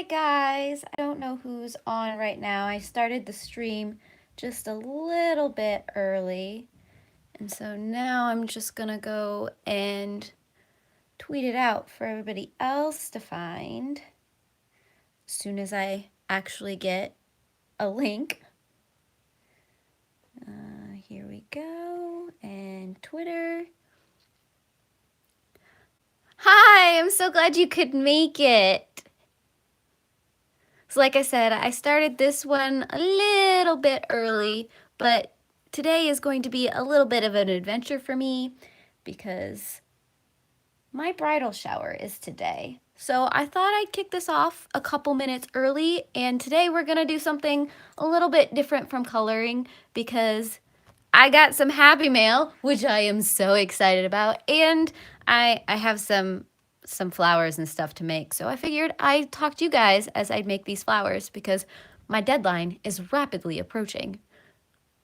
guys, I don't know who's on right now. I started the stream just a little bit early. And so now I'm just gonna go and tweet it out for everybody else to find as soon as I actually get a link. Here we go, and Twitter. Hi, I'm so glad you could make it. So like I said, I started this one a little bit early, but today is going to be a little bit of an adventure for me because my bridal shower is today. So I thought I'd kick this off a couple minutes early, and today we're gonna do something a little bit different from coloring because I got some happy mail, which I am so excited about, and I have some flowers and stuff to make. So I figured I'd talk to you guys as I'd make these flowers because my deadline is rapidly approaching.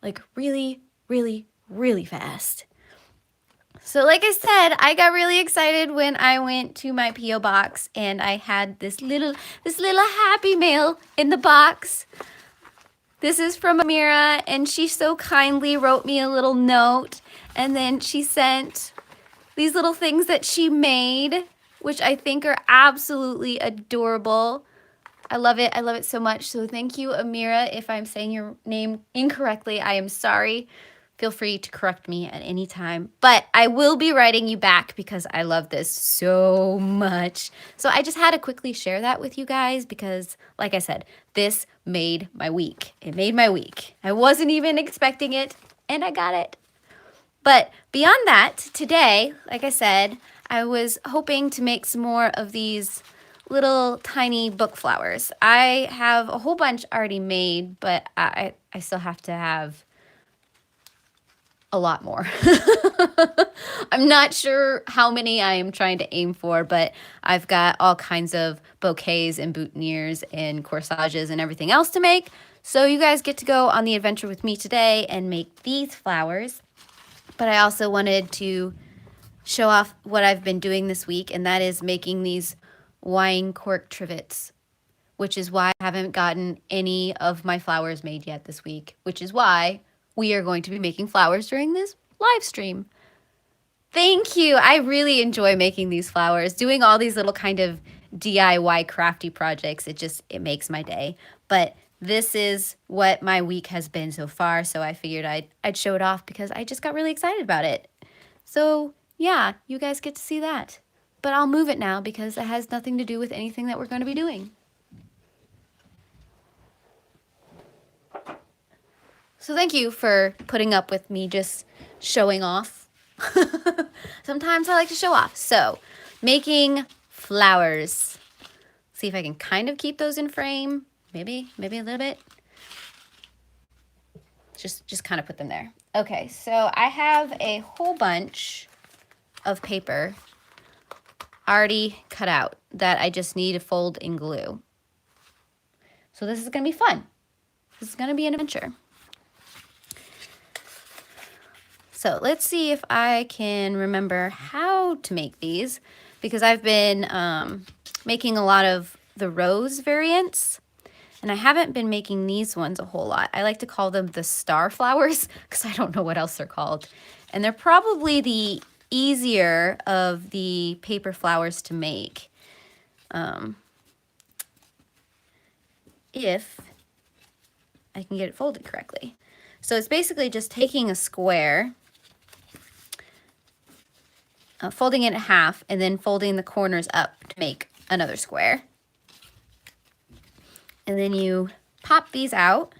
Like really, really, really fast. So like I said, I got really excited when I went to my P.O. box and I had this little happy mail in the box. This is from Amira, and she so kindly wrote me a little note, and then she sent these little things that she made, which I think are absolutely adorable. I love it so much. So thank you, Amira. If I'm saying your name incorrectly, I am sorry. Feel free to correct me at any time, but I will be writing you back because I love this so much. So I just had to quickly share that with you guys because, like I said, this made my week. It made my week. I wasn't even expecting it, and I got it. But beyond that, today, like I said, I was hoping to make some more of these little tiny book flowers. I have a whole bunch already made, but I still have to have a lot more. I'm not sure how many I am trying to aim for, but I've got all kinds of bouquets and boutonnieres and corsages and everything else to make. So you guys get to go on the adventure with me today and make these flowers. But I also wanted to show off what I've been doing this week, and that is making these wine cork trivets, which is why I haven't gotten any of my flowers made yet this week, which is why we are going to be making flowers during this live stream. Thank you. I really enjoy making these flowers, doing all these little kind of DIY crafty projects. It makes my day. But this is what my week has been so far, so I figured I'd show it off because I just got really excited about it. So yeah, you guys get to see that. But I'll move it now because it has nothing to do with anything that we're going to be doing. So thank you for putting up with me just showing off. Sometimes I like to show off. So making flowers. See if I can kind of keep those in frame. Maybe a little bit. Just kind of put them there. Okay, so I have a whole bunch of paper already cut out that I just need to fold in glue. So this is gonna be fun. This is gonna be an adventure. So let's see if I can remember how to make these because I've been making a lot of the rose variants and I haven't been making these ones a whole lot. I like to call them the star flowers because I don't know what else they're called. And they're probably the easier of the paper flowers to make if I can get it folded correctly. So it's basically just taking a square, folding it in half, and then folding the corners up to make another square. And then you pop these out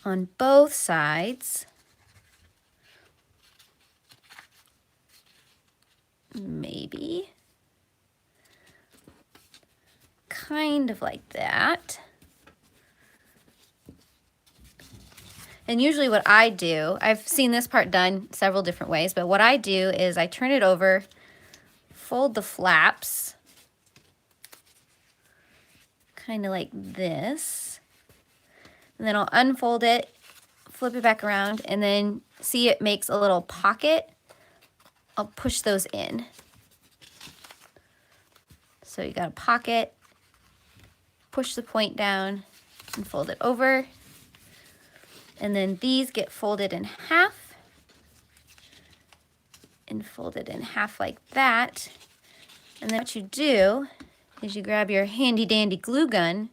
on both sides. Maybe. Kind of like that. And usually what I do, I've seen this part done several different ways, but what I do is I turn it over, fold the flaps, kind of like this, and then I'll unfold it, flip it back around, and then see it makes a little pocket. I'll push those in. So you got a pocket, push the point down and fold it over. And then these get folded in half and folded in half like that. And then what you do is you grab your handy dandy glue gun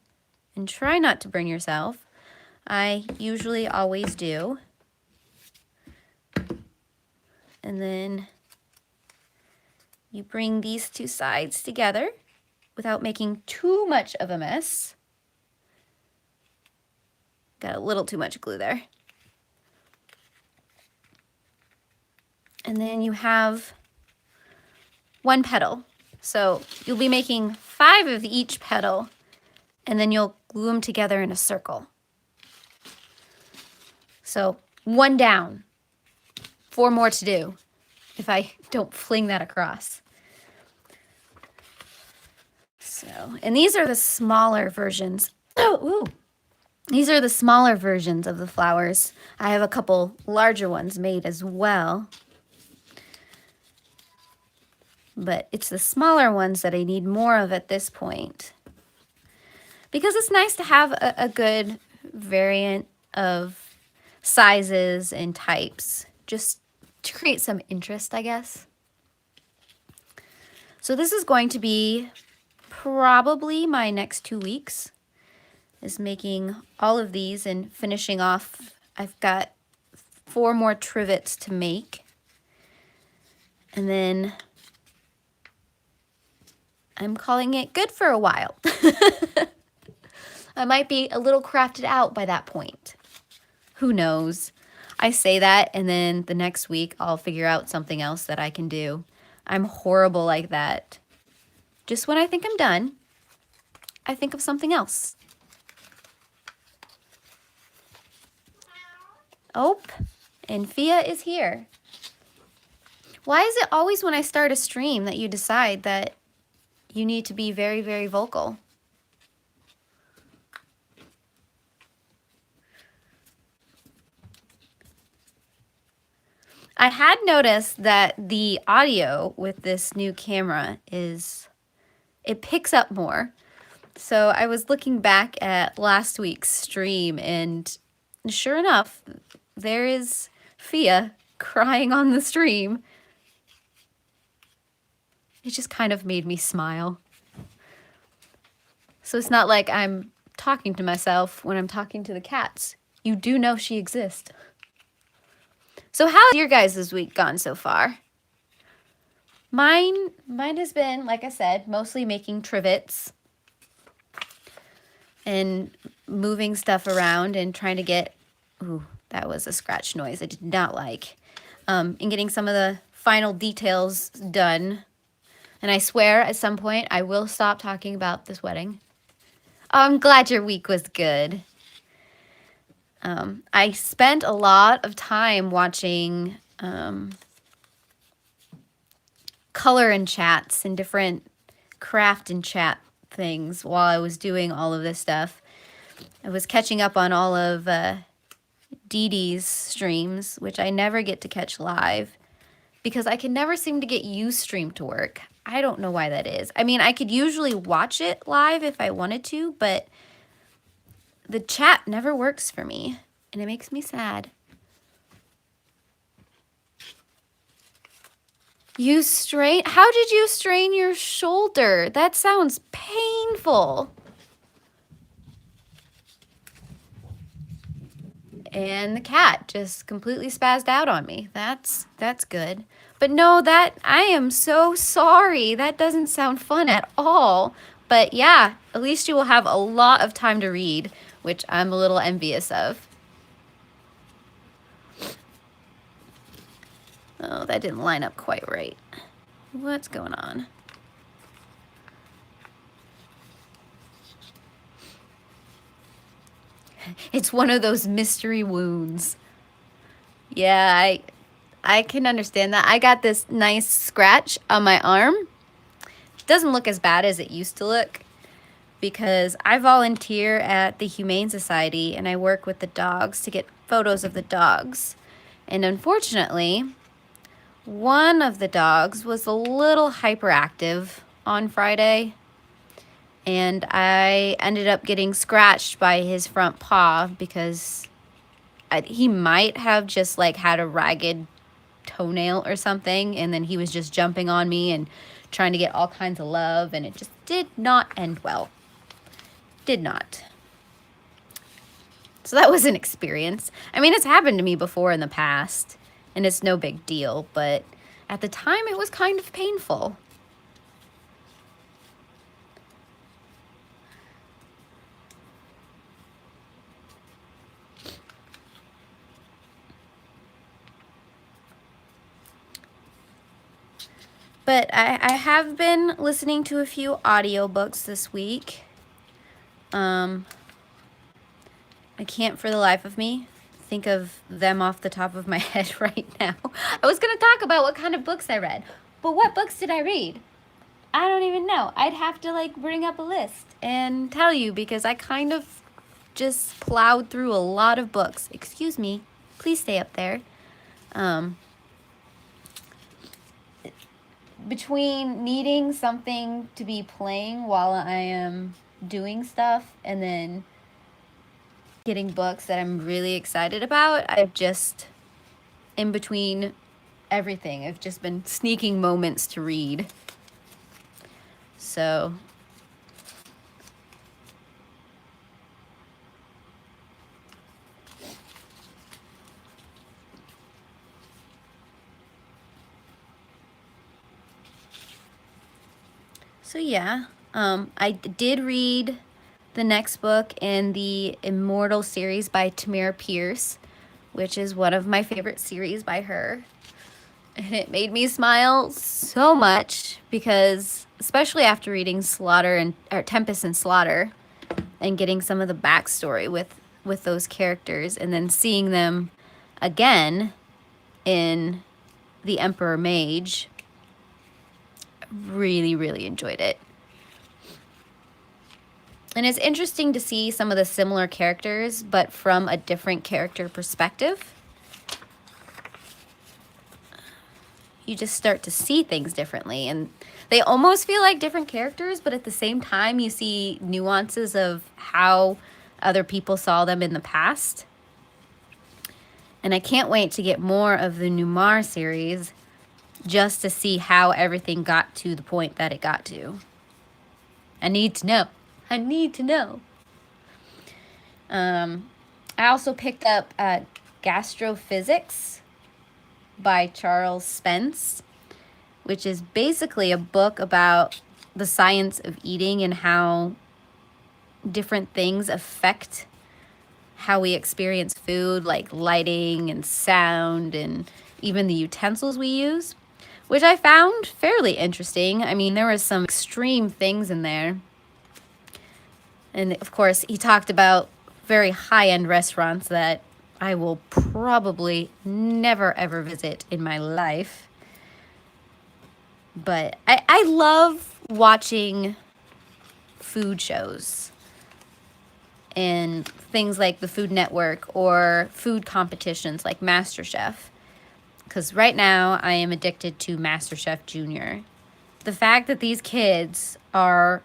and try not to burn yourself. I usually always do. And then you bring these two sides together without making too much of a mess. Got a little too much glue there. And then you have one petal. So you'll be making 5 of each petal, and then you'll glue them together in a circle. So 1 down, 4 more to do if I don't fling that across. So, and these are the smaller versions. Oh, ooh. These are the smaller versions of the flowers. I have a couple larger ones made as well. But it's the smaller ones that I need more of at this point. Because it's nice to have a good variant of sizes and types, just to create some interest, I guess. So this is going to be probably my next 2 weeks, is making all of these and finishing off. I've got 4 more trivets to make. And then I'm calling it good for a while. I might be a little crafted out by that point. Who knows? I say that, and then the next week I'll figure out something else that I can do. I'm horrible like that. Just when I think I'm done, I think of something else. Oh, and Fia is here. Why is it always when I start a stream that you decide that you need to be very, very vocal? I had noticed that the audio with this new camera it picks up more. So I was looking back at last week's stream, and sure enough, there is Fia crying on the stream. It just kind of made me smile. So it's not like I'm talking to myself when I'm talking to the cats. You do know she exists. So how's your guys' week gone so far? Mine has been, like I said, mostly making trivets and moving stuff around and trying to get, ooh, that was a scratch noise I did not like, and getting some of the final details done. And I swear at some point I will stop talking about this wedding. Oh, I'm glad your week was good. I spent a lot of time watching color and chats and different craft and chat things while I was doing all of this stuff. I was catching up on all of Dee Dee's streams, which I never get to catch live because I can never seem to get Ustream to work. I don't know why that is. I mean, I could usually watch it live if I wanted to, but the chat never works for me, and it makes me sad. How did you strain your shoulder? That sounds painful. And the cat just completely spazzed out on me. That's good. But no, I am so sorry. That doesn't sound fun at all. But yeah, at least you will have a lot of time to read, which I'm a little envious of. Oh, that didn't line up quite right. What's going on? It's one of those mystery wounds. Yeah, I can understand that. I got this nice scratch on my arm. It doesn't look as bad as it used to look because I volunteer at the Humane Society and I work with the dogs to get photos of the dogs. And unfortunately, one of the dogs was a little hyperactive on Friday. and I ended up getting scratched by his front paw because he might have just like had a ragged toenail or something, and then he was just jumping on me and trying to get all kinds of love, and it just did not end well. Did not. So that was an experience. I mean, it's happened to me before in the past, and it's no big deal, but at the time it was kind of painful. But I have been listening to a few audiobooks this week. I can't for the life of me think of them off the top of my head right now. I was going to talk about what kind of books I read, but what books did I read? I don't even know. I'd have to like bring up a list and tell you, because I kind of just plowed through a lot of books. Excuse me. Please stay up there. Between needing something to be playing while I am doing stuff and then getting books that I'm really excited about, I've just, in between everything, I've just been sneaking moments to read. So yeah, I did read the next book in the Immortal series by Tamara Pierce, which is one of my favorite series by her. And it made me smile so much because, especially after reading Tempest and Slaughter and getting some of the backstory with those characters, and then seeing them again in The Emperor Mage, really, really enjoyed it. And it's interesting to see some of the similar characters, but from a different character perspective. You just start to see things differently, and they almost feel like different characters, but at the same time you see nuances of how other people saw them in the past. And I can't wait to get more of the Noir series just to see how everything got to the point that it got to. I need to know. I need to know. I also picked up Gastrophysics by Charles Spence, which is basically a book about the science of eating and how different things affect how we experience food, like lighting and sound and even the utensils we use, which I found fairly interesting. I mean, there was some extreme things in there. And of course, he talked about very high-end restaurants that I will probably never, ever visit in my life. But I love watching food shows and things like the Food Network or food competitions like MasterChef. Because right now, I am addicted to MasterChef Junior. The fact that these kids are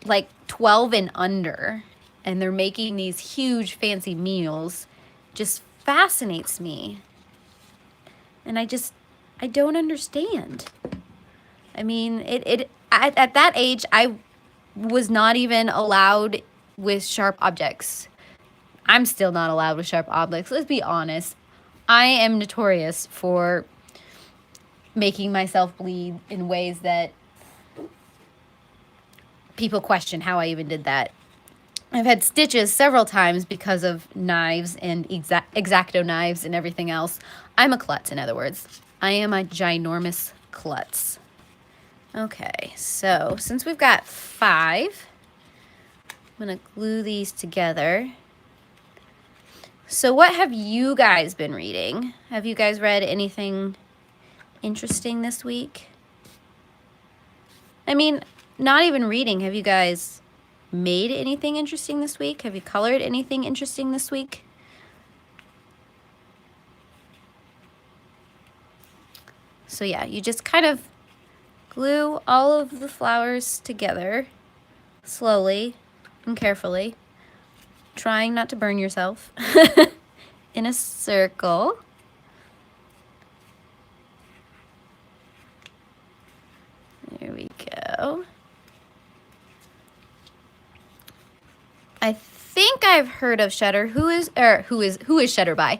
like 12 and under, and they're making these huge fancy meals, just fascinates me. And I don't understand. I mean, at that age, I was not even allowed with sharp objects. I'm still not allowed with sharp objects. Let's be honest. I am notorious for making myself bleed in ways that people question how I even did that. I've had stitches several times because of knives and X-Acto knives and everything else. I'm a klutz, in other words. I am a ginormous klutz. Okay, so since we've got 5, I'm going to glue these together. So what have you guys been reading? Have you guys read anything interesting this week? I mean, not even reading. Have you guys made anything interesting this week? Have you colored anything interesting this week? So yeah, you just kind of glue all of the flowers together slowly and carefully, trying not to burn yourself, in a circle. There we go. I think I've heard of Shutter. Who is Shutter by?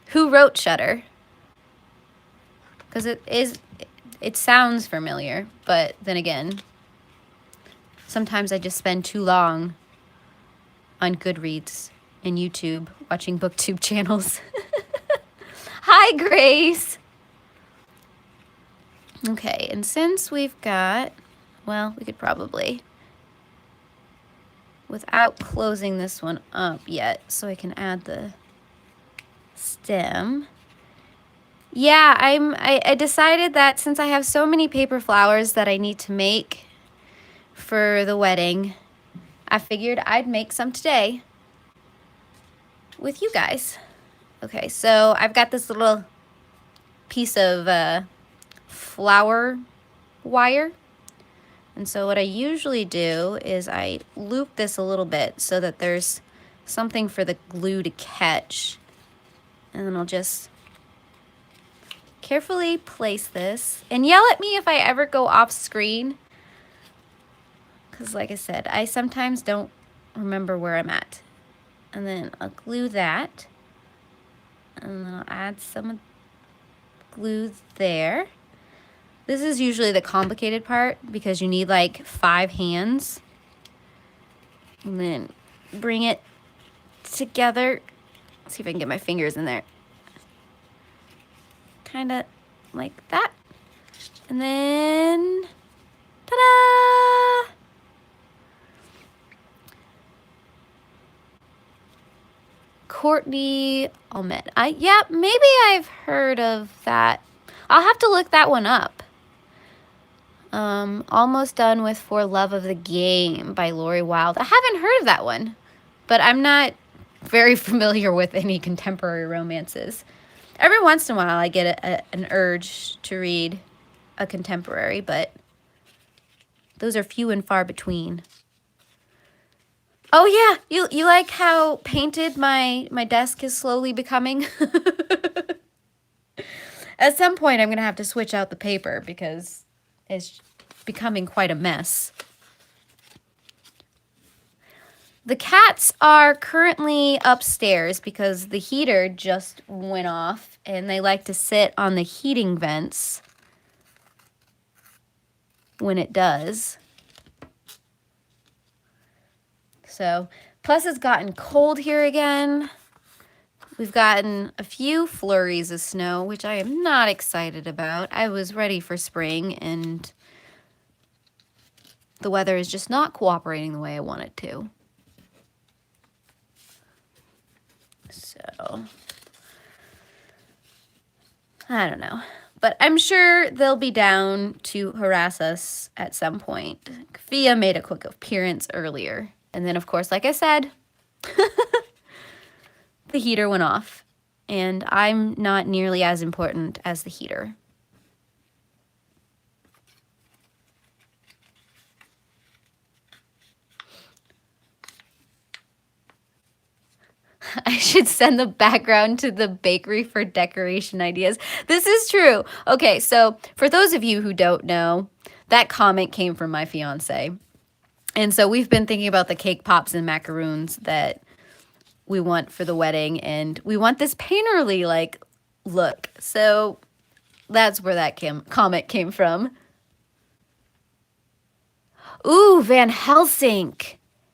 Who wrote Shutter? Because it sounds familiar, but then again, sometimes I just spend too long on Goodreads and YouTube watching booktube channels. Hi, Grace. Okay, and since we've got, well, we could probably, without closing this one up yet, so I can add the stem. Yeah, I decided that since I have so many paper flowers that I need to make for the wedding, I figured I'd make some today with you guys. Okay, so I've got this little piece of flower wire. And so what I usually do is I loop this a little bit so that there's something for the glue to catch. And then I'll just carefully place this, and yell at me if I ever go off screen, because like I said, I sometimes don't remember where I'm at. And then I'll glue that, and then I'll add some glue there. This is usually the complicated part because you need like 5 hands. And then bring it together. Let's see if I can get my fingers in there. Kind of like that. And then, ta-da! Courtney Ahmed. Yeah, maybe I've heard of that. I'll have to look that one up. Almost Done with For Love of the Game by Lori Wilde. I haven't heard of that one, but I'm not very familiar with any contemporary romances. Every once in a while I get an urge to read a contemporary, but those are few and far between. Oh yeah, you like how painted my desk is slowly becoming? At some point I'm gonna have to switch out the paper because it's becoming quite a mess. The cats are currently upstairs because the heater just went off, and they like to sit on the heating vents when it does. So, plus it's gotten cold here again. We've gotten a few flurries of snow, which I am not excited about. I was ready for spring, and the weather is just not cooperating the way I want it to. So, I don't know. But I'm sure they'll be down to harass us at some point. Fia made a quick appearance earlier. And then, of course, like I said, the heater went off. And I'm not nearly as important as the heater. I should send the background to the bakery for decoration ideas. This is true. Okay, so for those of you who don't know, that comment came from my fiance. And so we've been thinking about the cake pops and macaroons that we want for the wedding, and we want this painterly like look. So that's where that comment came from. Ooh, Van Helsing.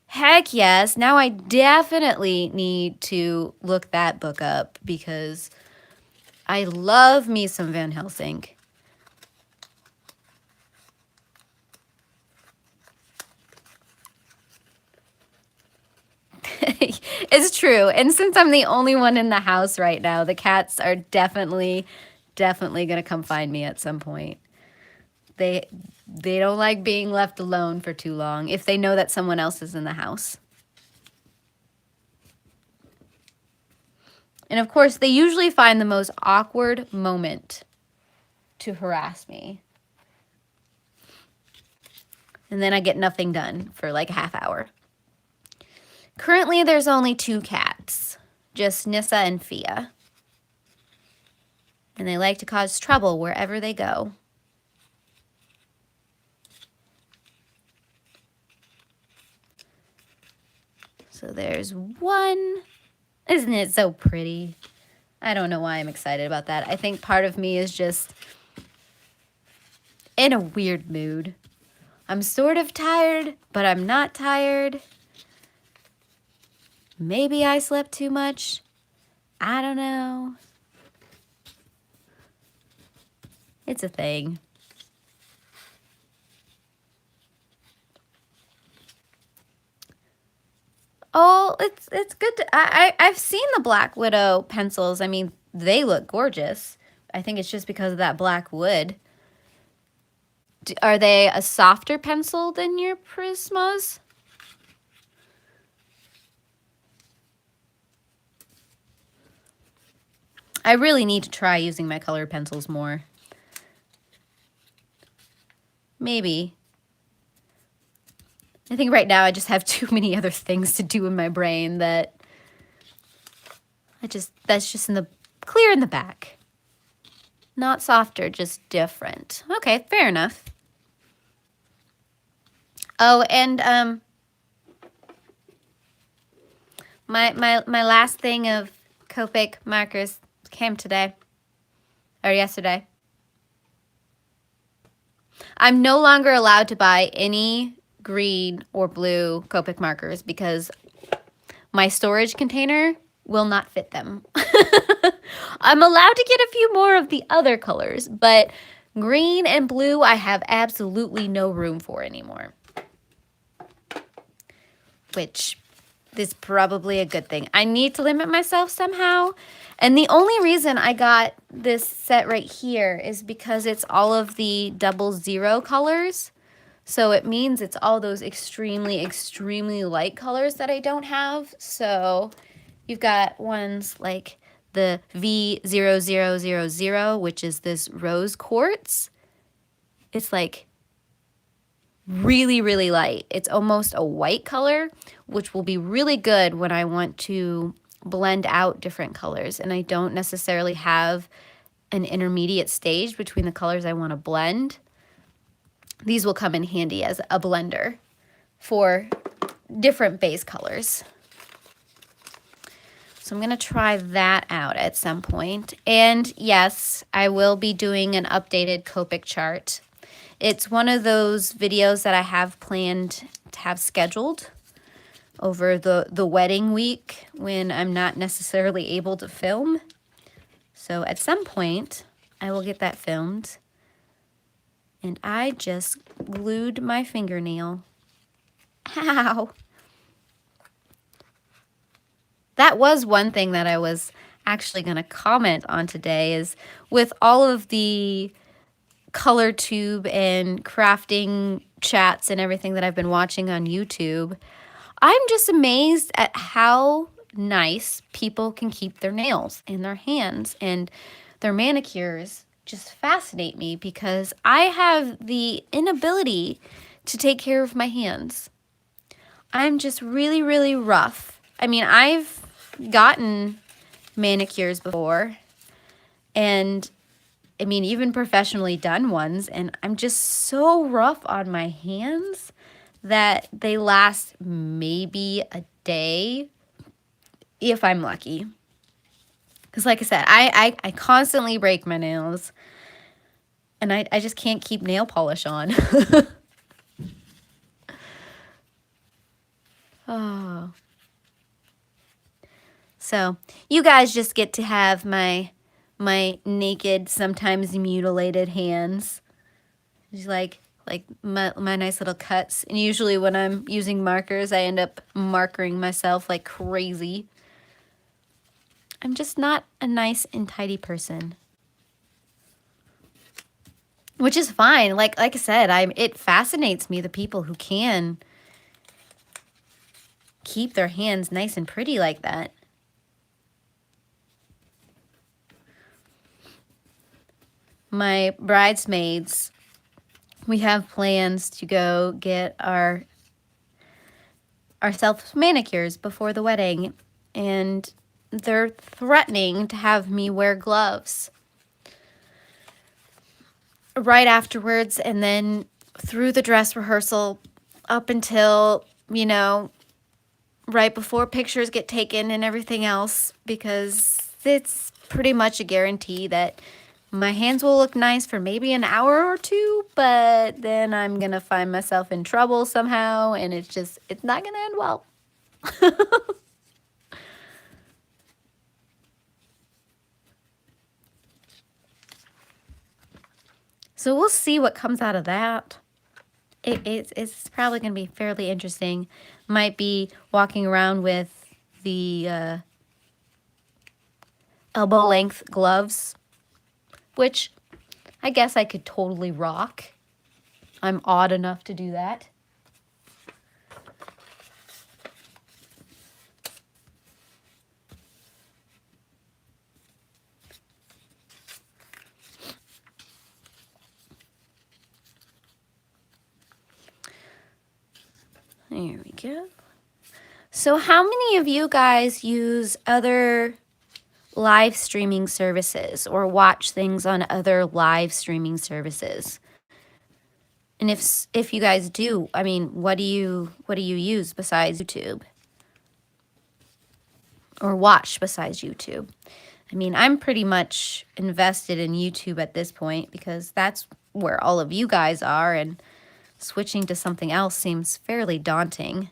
Heck yes. Now I definitely need to look that book up because I love me some Van Helsing. It's true. And since I'm the only one in the house right now, the cats are definitely going to come find me at some point. They don't like being left alone for too long if they know that someone else is in the house. And of course, they usually find the most awkward moment to harass me. and then I get nothing done for like a half hour. Currently, there's only 2 cats, just Nissa and Fia. And they like to cause trouble wherever they go. So there's one. Isn't it so pretty? I don't know why I'm excited about that. I think part of me is just in a weird mood. I'm sort of tired, but I'm not tired. Maybe I slept too much. I don't know. It's a thing. Oh, it's good to, I've seen the Black Widow pencils. I mean, they look gorgeous. I think it's just because of that black wood. Are they a softer pencil than your Prismas? I really need to try using my colored pencils more. Maybe. I think right now I just have too many other things to do in my brain that that's just in the clear in the back. Not softer, just different. Okay, fair enough. Oh, and my last thing of Copic markers came today or yesterday. I'm no longer allowed to buy any green or blue Copic markers because my storage container will not fit them. I'm allowed to get a few more of the other colors, but green and blue I have absolutely no room for anymore. Which is probably a good thing. I need to limit myself somehow. And the only reason I got this set right here is because it's all of the 00 colors. So it means it's all those extremely, extremely light colors that I don't have. So you've got ones like the V0000, which is this rose quartz. It's like really, really light. It's almost a white color, which will be really good when I want to blend out different colors. And I don't necessarily have an intermediate stage between the colors I want to blend. These will come in handy as a blender for different base colors. So I'm going to try that out at some point. And yes, I will be doing an updated Copic chart. It's one of those videos that I have planned to have scheduled over the wedding week when I'm not necessarily able to film. So at some point, I will get that filmed. And I just glued my fingernail. Ow! That was one thing that I was actually going to comment on today is with all of the color tube and crafting chats and everything that I've been watching on YouTube, I'm just amazed at how nice people can keep their nails in their hands, and their manicures just fascinate me because I have the inability to take care of my hands. I'm just really, really rough. I mean, I've gotten manicures before, and I mean, even professionally done ones, and I'm just so rough on my hands that they last maybe a day if I'm lucky. Because like I said, I constantly break my nails, and I just can't keep nail polish on. Oh. So you guys just get to have my naked, sometimes mutilated hands. Just like my nice little cuts. And usually when I'm using markers, I end up markering myself like crazy. I'm just not a nice and tidy person. Which is fine. Like I said, it fascinates me, the people who can keep their hands nice and pretty like that. My bridesmaids, we have plans to go get ourselves manicures before the wedding, and they're threatening to have me wear gloves right afterwards, and then through the dress rehearsal up until, you know, right before pictures get taken and everything else, because it's pretty much a guarantee that my hands will look nice for maybe an hour or two, but then I'm gonna find myself in trouble somehow, and it's not gonna end well. So we'll see what comes out of that. It's probably going to be fairly interesting. Might be walking around with the elbow length gloves, which I guess I could totally rock. I'm odd enough to do that. There we go. So how many of you guys use other live streaming services or watch things on other live streaming services? And if you guys do, I mean, what do you use besides YouTube? Or watch besides YouTube? I mean, I'm pretty much invested in YouTube at this point because that's where all of you guys are, and switching to something else seems fairly daunting.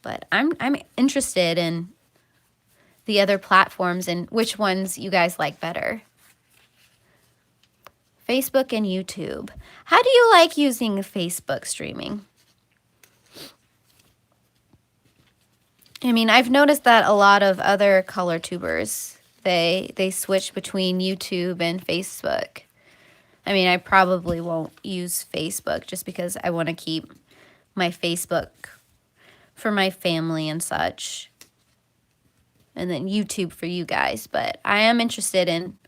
But I'm interested in the other platforms and which ones you guys like better. Facebook and YouTube. How do you like using Facebook streaming? I mean, I've noticed that a lot of other color tubers, they switch between YouTube and Facebook. I mean, I probably won't use Facebook just because I want to keep my Facebook for my family and such, and then YouTube for you guys. But I am interested in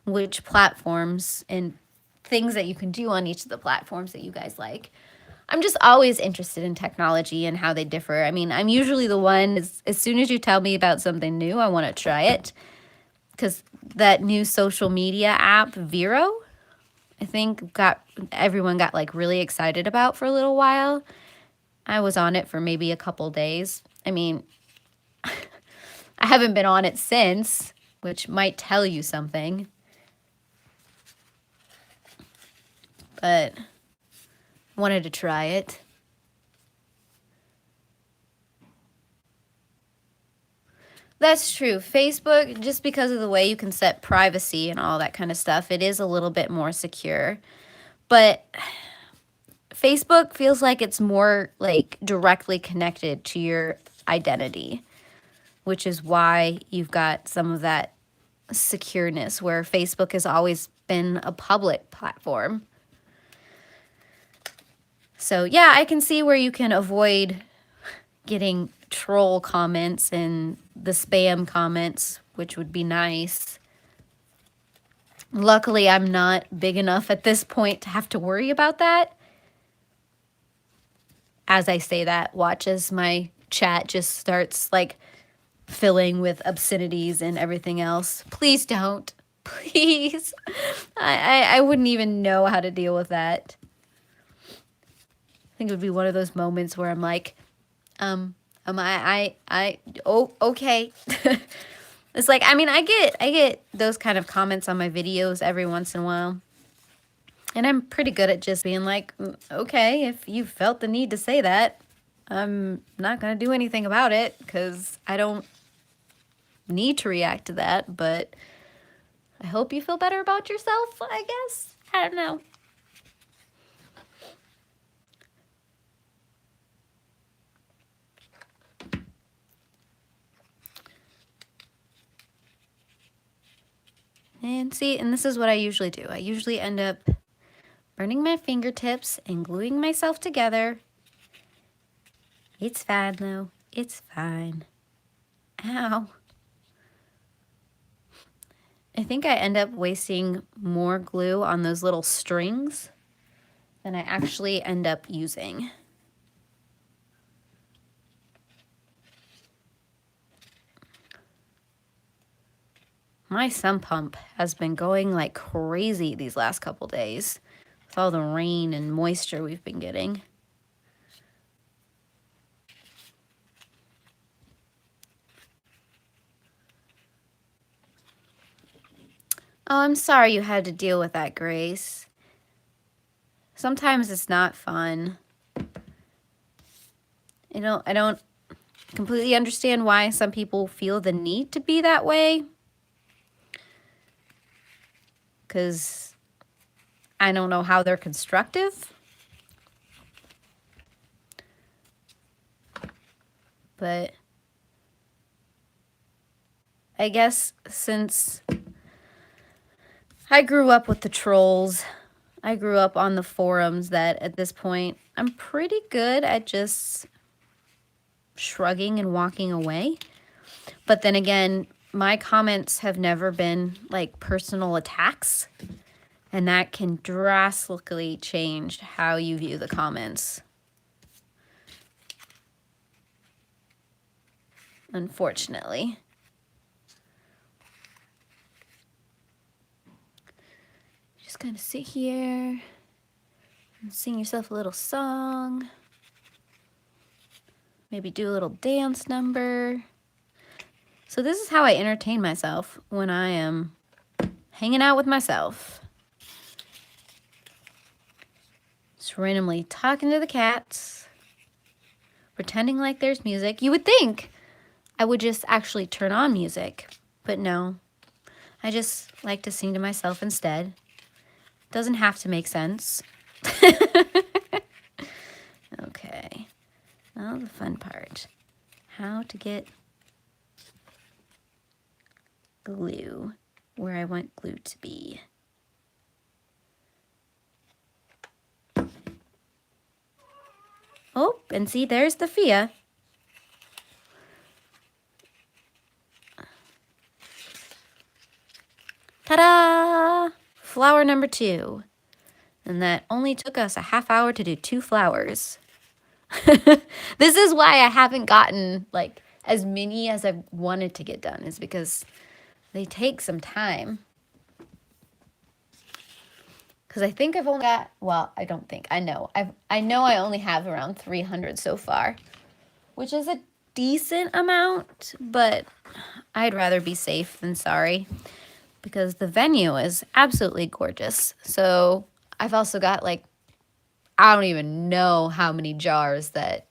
which platforms and things that you can do on each of the platforms that you guys like. I'm just always interested in technology and how they differ. I mean, I'm usually the one, as soon as you tell me about something new, I want to try it. Because that new social media app, Vero, I think everyone got like really excited about for a little while. I was on it for maybe a couple days. I mean, I haven't been on it since, which might tell you something. But wanted to try it. That's true. Facebook, just because of the way you can set privacy and all that kind of stuff, it is a little bit more secure. But Facebook feels like it's more like directly connected to your identity, which is why you've got some of that secureness, where Facebook has always been a public platform. So yeah, I can see where you can avoid getting troll comments and the spam comments, which would be nice. Luckily, I'm not big enough at this point to have to worry about that. As I say that, watch as my chat just starts like filling with obscenities and everything else. Please don't. Please. I wouldn't even know how to deal with that. I think it would be one of those moments where I'm like, oh, okay. It's like, I mean, I get those kind of comments on my videos every once in a while. And I'm pretty good at just being like, okay, if you felt the need to say that, I'm not going to do anything about it because I don't need to react to that. But I hope you feel better about yourself, I guess. I don't know. And see, and this is what I usually do. I usually end up burning my fingertips and gluing myself together. It's fine, though. It's fine. Ow. I think I end up wasting more glue on those little strings. than I actually end up using. My sump pump has been going like crazy these last couple days with all the rain and moisture we've been getting. Oh, I'm sorry you had to deal with that, Grace. Sometimes it's not fun. I don't completely understand why some people feel the need to be that way. Because I don't know how they're constructive. But I guess since I grew up with the trolls, I grew up on the forums, that at this point I'm pretty good at just shrugging and walking away. But then again, my comments have never been like personal attacks, and that can drastically change how you view the comments. Unfortunately. Just kind of sit here and sing yourself a little song. Maybe do a little dance number. So this is how I entertain myself when I am hanging out with myself. Just randomly talking to the cats, pretending like there's music. You would think I would just actually turn on music, but no. I just like to sing to myself instead. Doesn't have to make sense. Okay. Now the fun part. How to get glue where I want glue to be. Oh, and see, there's the Fia. Ta-da! Flower number 2. And that only took us a half hour to do 2 flowers. This is why I haven't gotten like as many as I've wanted to get done, is because they take some time. Because I think I've only got, well, I don't think, I know I only have around 300 so far, which is a decent amount, but I'd rather be safe than sorry, because the venue is absolutely gorgeous. So I've also got like, I don't even know how many jars that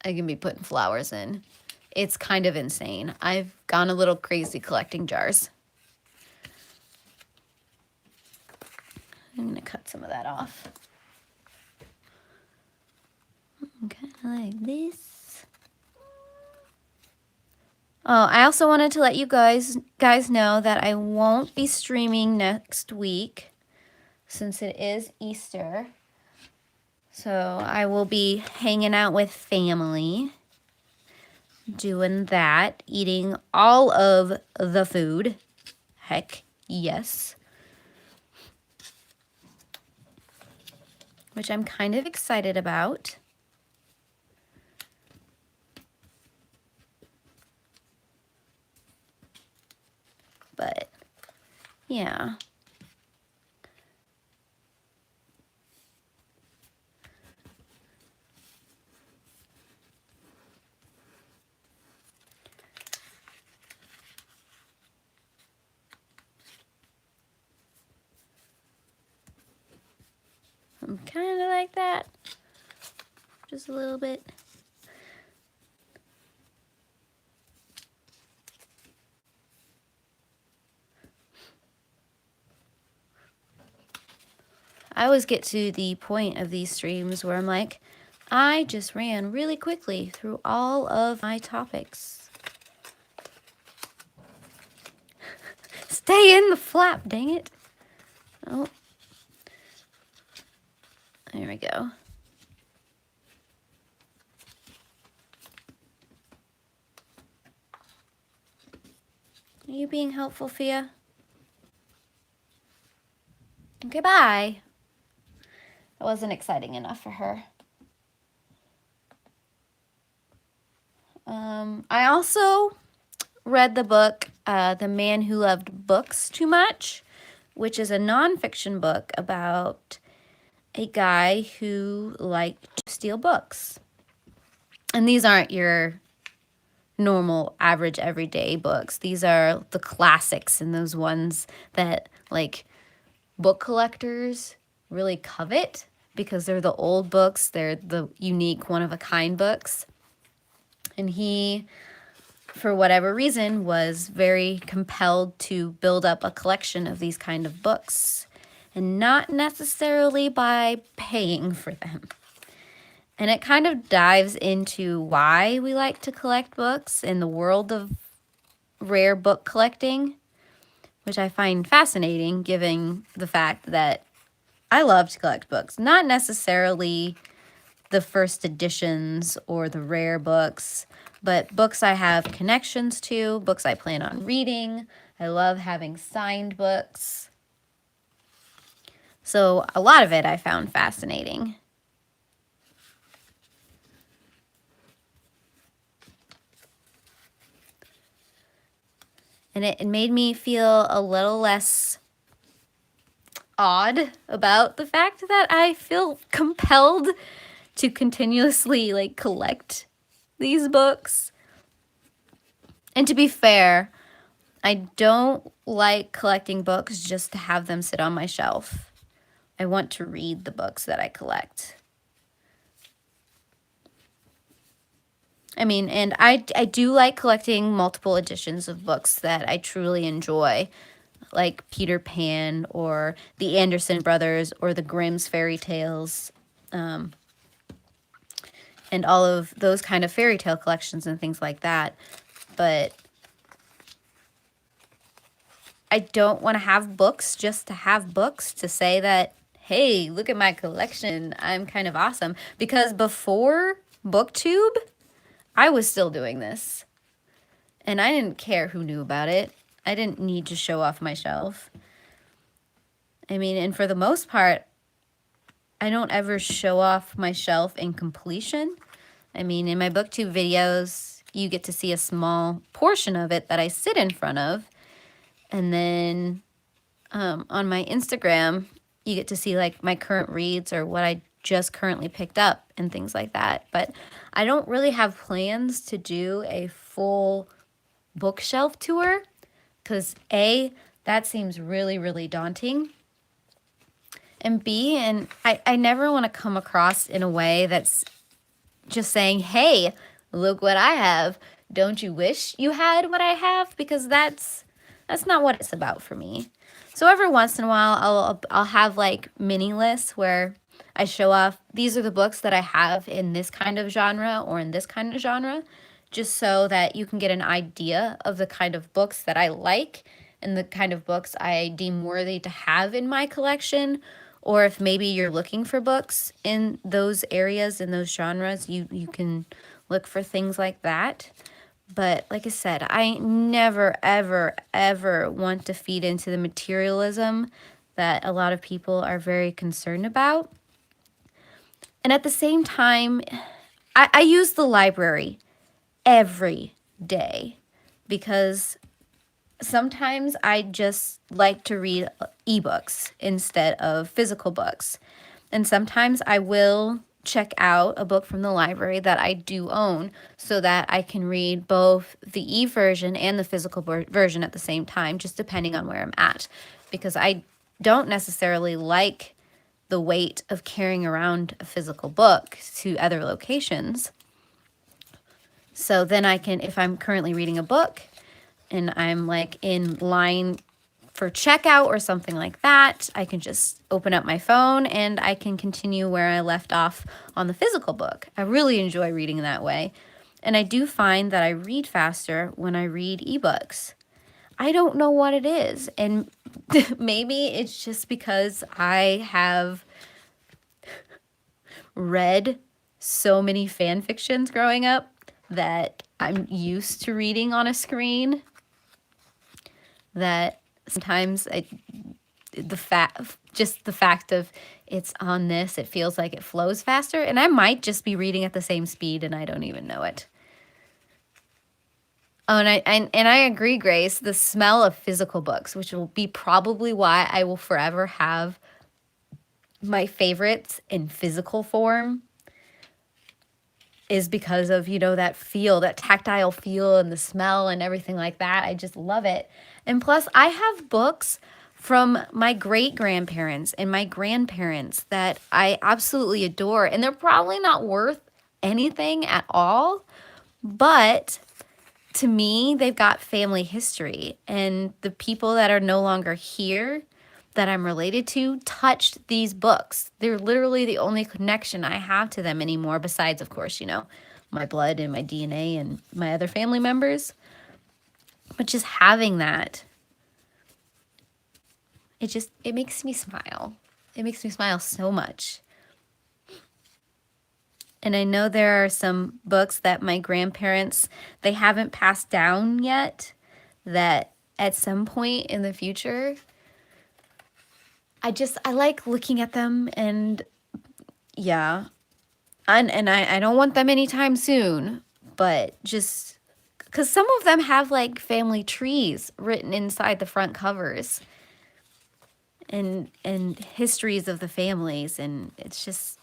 I can be putting flowers in. It's kind of insane. I've gone a little crazy collecting jars. I'm going to cut some of that off. Kind of like this. Oh, I also wanted to let you guys know that I won't be streaming next week since it is Easter. So I will be hanging out with family, doing that, eating all of the food. Heck, yes. Which I'm kind of excited about. But, yeah. I'm kind of like that. Just a little bit. I always get to the point of these streams where I'm like, I just ran really quickly through all of my topics. Stay in the flap, dang it. Oh. There we go. Are you being helpful, Fia? Okay, bye. That wasn't exciting enough for her. I also read the book, The Man Who Loved Books Too Much, which is a nonfiction book about a guy who liked to steal books. And these aren't your normal, average, everyday books. These are the classics and those ones that, like, book collectors really covet because they're the old books. They're the unique, one-of-a-kind books. And he, for whatever reason, was very compelled to build up a collection of these kind of books, and not necessarily by paying for them. And it kind of dives into why we like to collect books in the world of rare book collecting, which I find fascinating given the fact that I love to collect books, not necessarily the first editions or the rare books, but books I have connections to, books I plan on reading. I love having signed books. So a lot of it I found fascinating. And it made me feel a little less odd about the fact that I feel compelled to continuously like collect these books. And to be fair, I don't like collecting books just to have them sit on my shelf. I want to read the books that I collect. I mean, and I do like collecting multiple editions of books that I truly enjoy, like Peter Pan or the Anderson Brothers or the Grimm's fairy tales, and all of those kind of fairy tale collections and things like that. But I don't want to have books just to have books to say that, hey, look at my collection, I'm kind of awesome. Because before BookTube, I was still doing this. And I didn't care who knew about it. I didn't need to show off my shelf. I mean, and for the most part, I don't ever show off my shelf in completion. I mean, in my BookTube videos, you get to see a small portion of it that I sit in front of. And then on my Instagram, you get to see like my current reads or what I just currently picked up and things like that. But I don't really have plans to do a full bookshelf tour because A, that seems really, really daunting. And B, and I never want to come across in a way that's just saying, hey, look what I have. Don't you wish you had what I have? Because that's not what it's about for me. So every once in a while, I'll have like mini lists where I show off, these are the books that I have in this kind of genre or in this kind of genre, just so that you can get an idea of the kind of books that I like and the kind of books I deem worthy to have in my collection. Or if maybe you're looking for books in those areas, in those genres, you can look for things like that. But like I said, I never, ever, ever want to feed into the materialism that a lot of people are very concerned about. And at the same time, I use the library every day because sometimes I just like to read ebooks instead of physical books. And sometimes I will check out a book from the library that I do own so that I can read both the e-version and the physical version at the same time, just depending on where I'm at. Because I don't necessarily like the weight of carrying around a physical book to other locations. So then I can, if I'm currently reading a book and I'm like in line for checkout or something like that, I can just open up my phone and I can continue where I left off on the physical book. I really enjoy reading that way. And I do find that I read faster when I read ebooks. I don't know what it is. And maybe it's just because I have read so many fan fictions growing up that I'm used to reading on a screen that sometimes the fact of it's on this, it feels like it flows faster. And I might just be reading at the same speed and I don't even know it. Oh, and I agree, Grace, the smell of physical books, which will be probably why I will forever have my favorites in physical form, is because of, you know, that feel, that tactile feel and the smell and everything like that. I just love it. And plus, I have books from my great-grandparents and my grandparents that I absolutely adore. And they're probably not worth anything at all, but to me, they've got family history. And the people that are no longer here that I'm related to touched these books. They're literally the only connection I have to them anymore, besides, of course, you know, my blood and my DNA and my other family members. But just having that, it makes me smile. It makes me smile so much. And I know there are some books that my grandparents, they haven't passed down yet, that at some point in the future, I like looking at them, and yeah, and I don't want them anytime soon, but just because some of them have like family trees written inside the front covers and histories of the families, and it's just,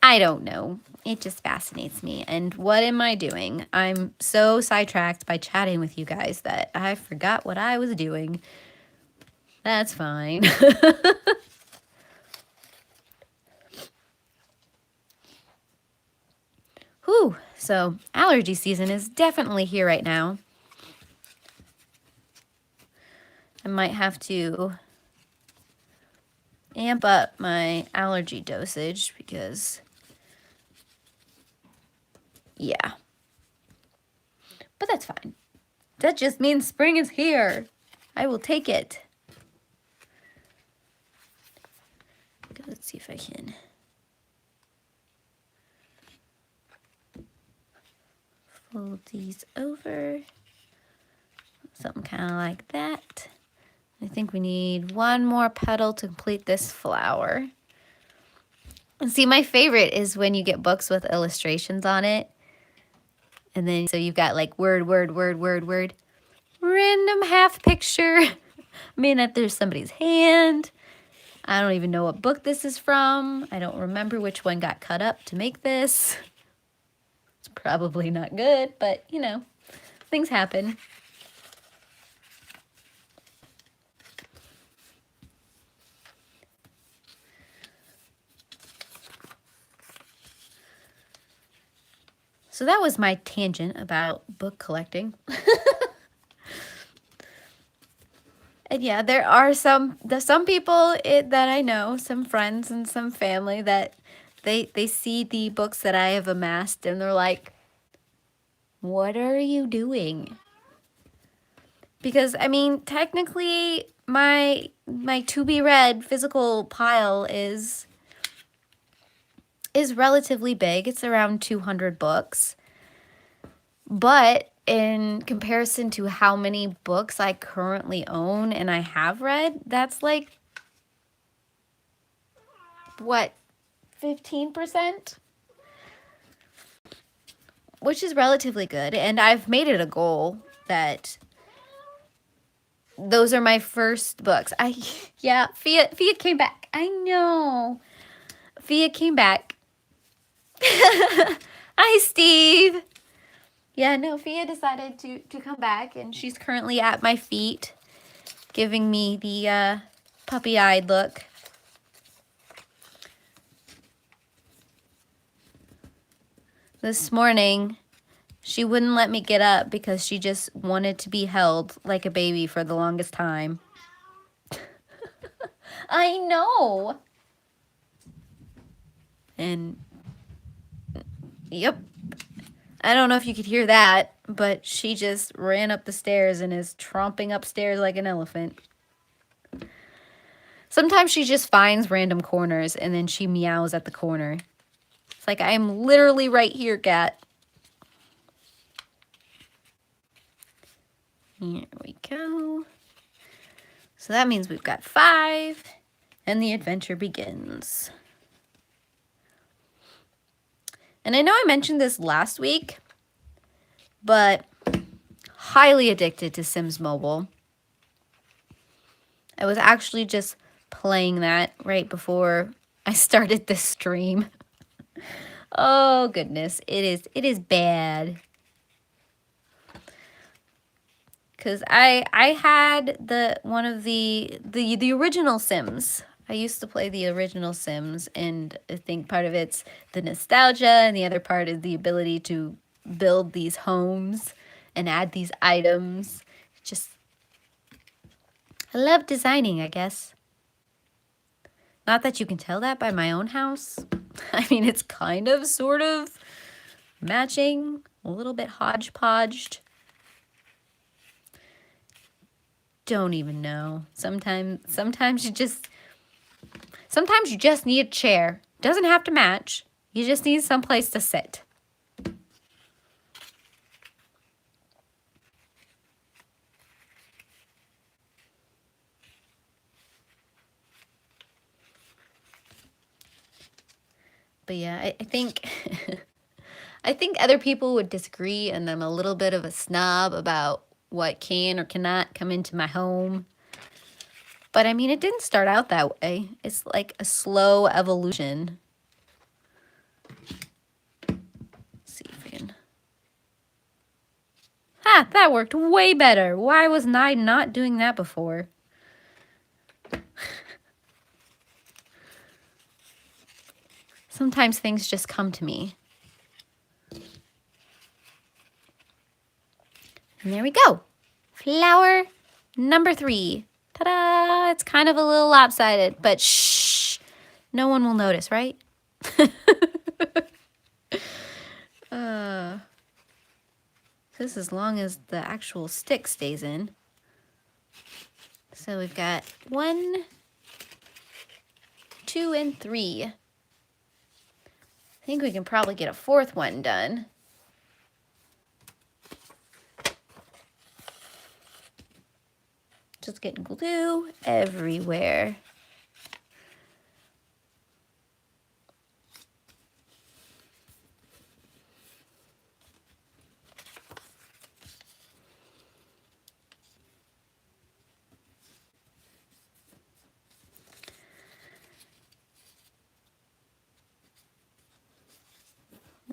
I don't know. It just fascinates me. And what am I doing? I'm so sidetracked by chatting with you guys that I forgot what I was doing. That's fine. Whew. So allergy season is definitely here right now. I might have to amp up my allergy dosage because, yeah. But that's fine. That just means spring is here. I will take it. Let's see if I can fold these over. Something kind of like that. I think we need one more petal to complete this flower. And see, my favorite is when you get books with illustrations on it. And then, so you've got like word, word, word, word, word. Random half picture. I mean, if there's somebody's hand. I don't even know what book this is from. I don't remember which one got cut up to make this. It's probably not good, but you know, things happen. So that was my tangent about book collecting. And yeah, there are some people that I know, some friends and some family that they see the books that I have amassed and they're like, what are you doing? Because I mean, technically my to be read physical pile is relatively big. It's around 200 books. But in comparison to how many books I currently own and I have read, that's like, what, 15%? Which is relatively good. And I've made it a goal that those are my first books. Yeah, Fiat came back. I know. Fiat came back. Hi, Steve. Yeah, no, Fia decided to come back, and she's currently at my feet, giving me the puppy-eyed look. This morning, she wouldn't let me get up because she just wanted to be held like a baby for the longest time. I know. And, yep. I don't know if you could hear that, but she just ran up the stairs and is tromping upstairs like an elephant. Sometimes she just finds random corners and then she meows at the corner. It's like, I am literally right here, cat. Here we go. So that means we've got 5. and the adventure begins. And I know I mentioned this last week, but highly addicted to Sims Mobile. I was actually just playing that right before I started this stream. Oh goodness, it is bad. Cause I had one of the original Sims. I used to play the original Sims, and I think part of it's the nostalgia, and the other part is the ability to build these homes and add these items. Just, I love designing, I guess. Not that you can tell that by my own house. I mean, it's kind of, sort of matching, a little bit hodgepodged. Don't even know. Sometimes you just need a chair. Doesn't have to match. You just need someplace to sit. But yeah, I think I think other people would disagree, and I'm a little bit of a snob about what can or cannot come into my home. But I mean, it didn't start out that way. It's like a slow evolution. Let's see if I can. Ha! That worked way better. Why was I not doing that before? Sometimes things just come to me. And there we go. Flower number 3. Ta-da! It's kind of a little lopsided, but shh. No one will notice, right? This as long as the actual stick stays in. So we've got 1, 2, and 3. I think we can probably get a 4th one done. Just getting glue everywhere.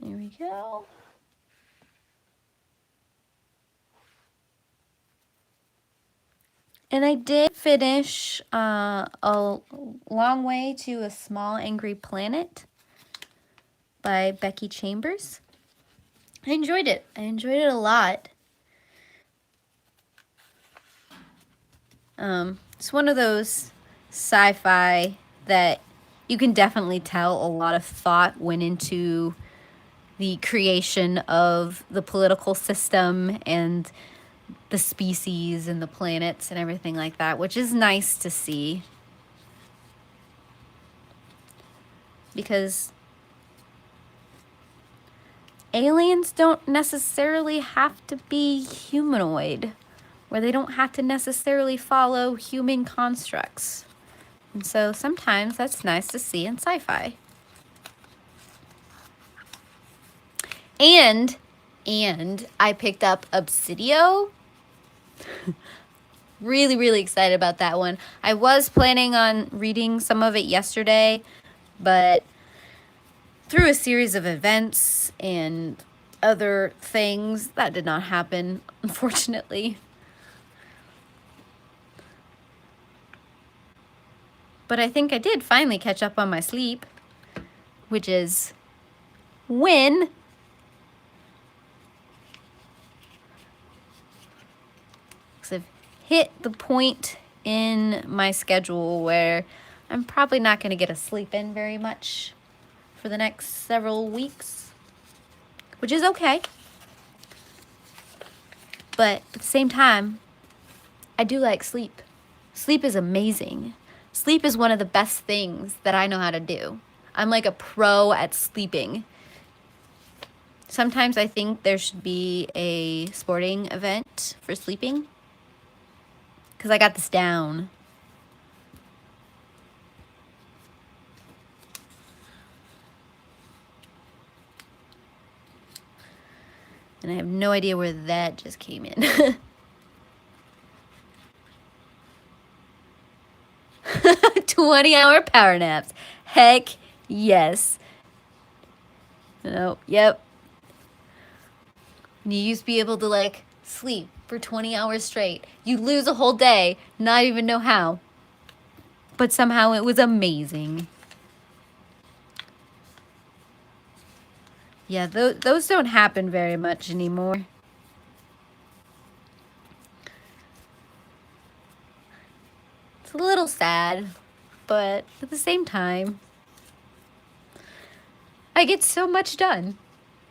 There we go. And I did finish A Long Way to a Small Angry Planet by Becky Chambers. I enjoyed it. I enjoyed it a lot. It's one of those sci-fi that you can definitely tell a lot of thought went into the creation of the political system and the species and the planets and everything like that, which is nice to see. Because aliens don't necessarily have to be humanoid, or they don't have to necessarily follow human constructs. And so sometimes that's nice to see in sci-fi. And I picked up Obsidio. Really excited about that one. I was planning on reading some of it yesterday, but through a series of events and other things, that did not happen, unfortunately. But I think I did finally catch up on my sleep, which is when I've hit the point in my schedule where I'm probably not going to get to sleep in very much for the next several weeks, which is okay. But at the same time, I do like sleep. Sleep is amazing. Sleep is one of the best things that I know how to do. I'm like a pro at sleeping. Sometimes I think there should be a sporting event for sleeping, because I got this down. And I have no idea where that just came in. 20-hour power naps. Heck yes. No, yep. You used to be able to like sleep for 20 hours straight. You lose a whole day, not even know how. But somehow it was amazing. Yeah, those don't happen very much anymore. It's a little sad, but at the same time, I get so much done.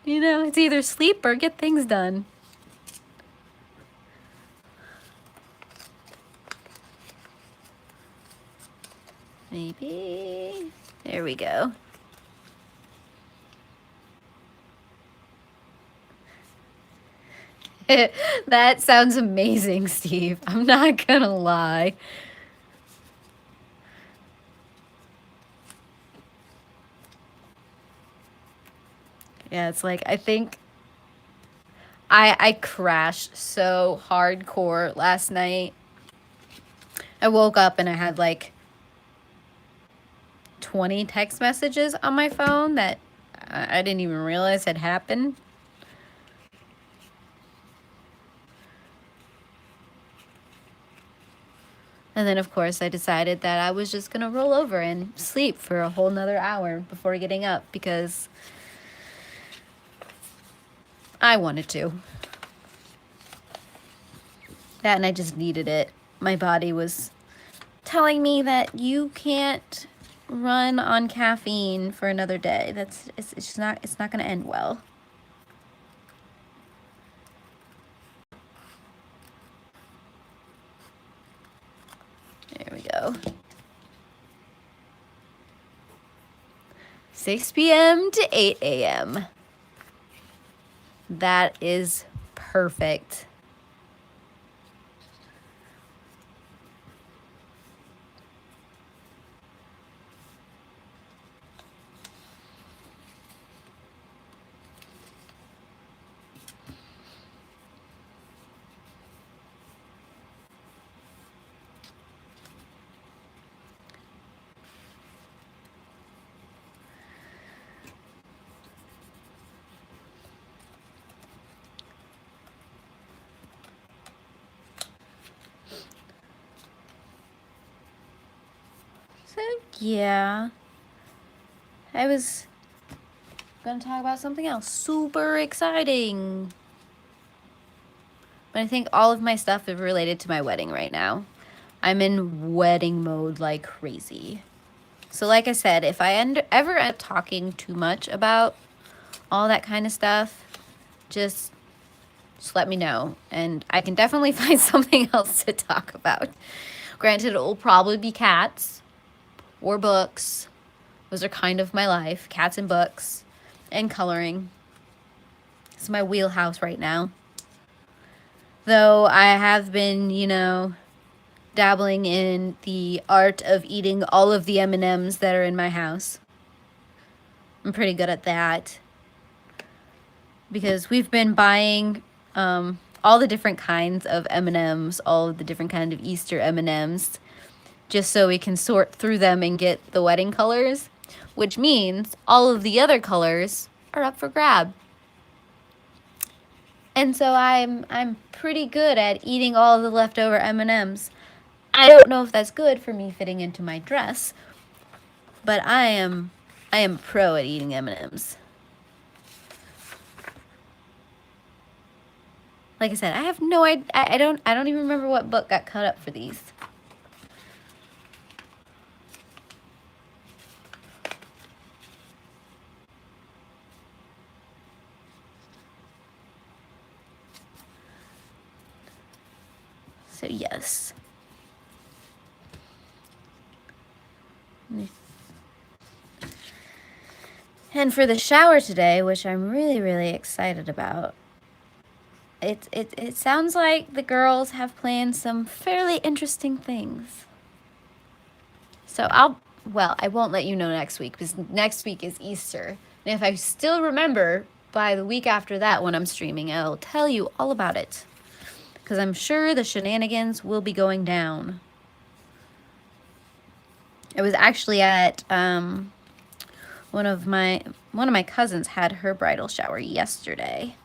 You know, it's either sleep or get things done. Maybe. There we go. That sounds amazing, Steve. I'm not gonna lie. Yeah, it's like, I think I crashed so hardcore last night. I woke up and I had like 20 text messages on my phone that I didn't even realize had happened. And then, of course, I decided that I was just going to roll over and sleep for a whole nother hour before getting up because I wanted to. That and I just needed it. My body was telling me that you can't run on caffeine for another day. It's not going to end well. There we go. 6 p.m. to 8 a.m. That is perfect. So, yeah. I was going to talk about something else super exciting. But I think all of my stuff is related to my wedding right now. I'm in wedding mode like crazy. So like I said, if I ever end up talking too much about all that kind of stuff, just let me know. And I can definitely find something else to talk about. Granted, it will probably be cats or books. Those are kind of my life. Cats and books and coloring. It's my wheelhouse right now. Though I have been, you know, dabbling in the art of eating all of the M&Ms that are in my house. I'm pretty good at that. Because we've been buying all the different kinds of M&Ms, all of the different kind of Easter M&Ms, just so we can sort through them and get the wedding colors, which means all of the other colors are up for grab. And so I'm pretty good at eating all of the leftover M&Ms. I don't know if that's good for me fitting into my dress, but I am pro at eating M&Ms. Like I said, I have no idea. I don't even remember what book got cut up for these. So yes. And for the shower today, which I'm really, really excited about, it sounds like the girls have planned some fairly interesting things. So I won't let you know next week because next week is Easter. And if I still remember by the week after that when I'm streaming, I'll tell you all about it. Because I'm sure the shenanigans will be going down. I was actually at one of my cousins had her bridal shower yesterday.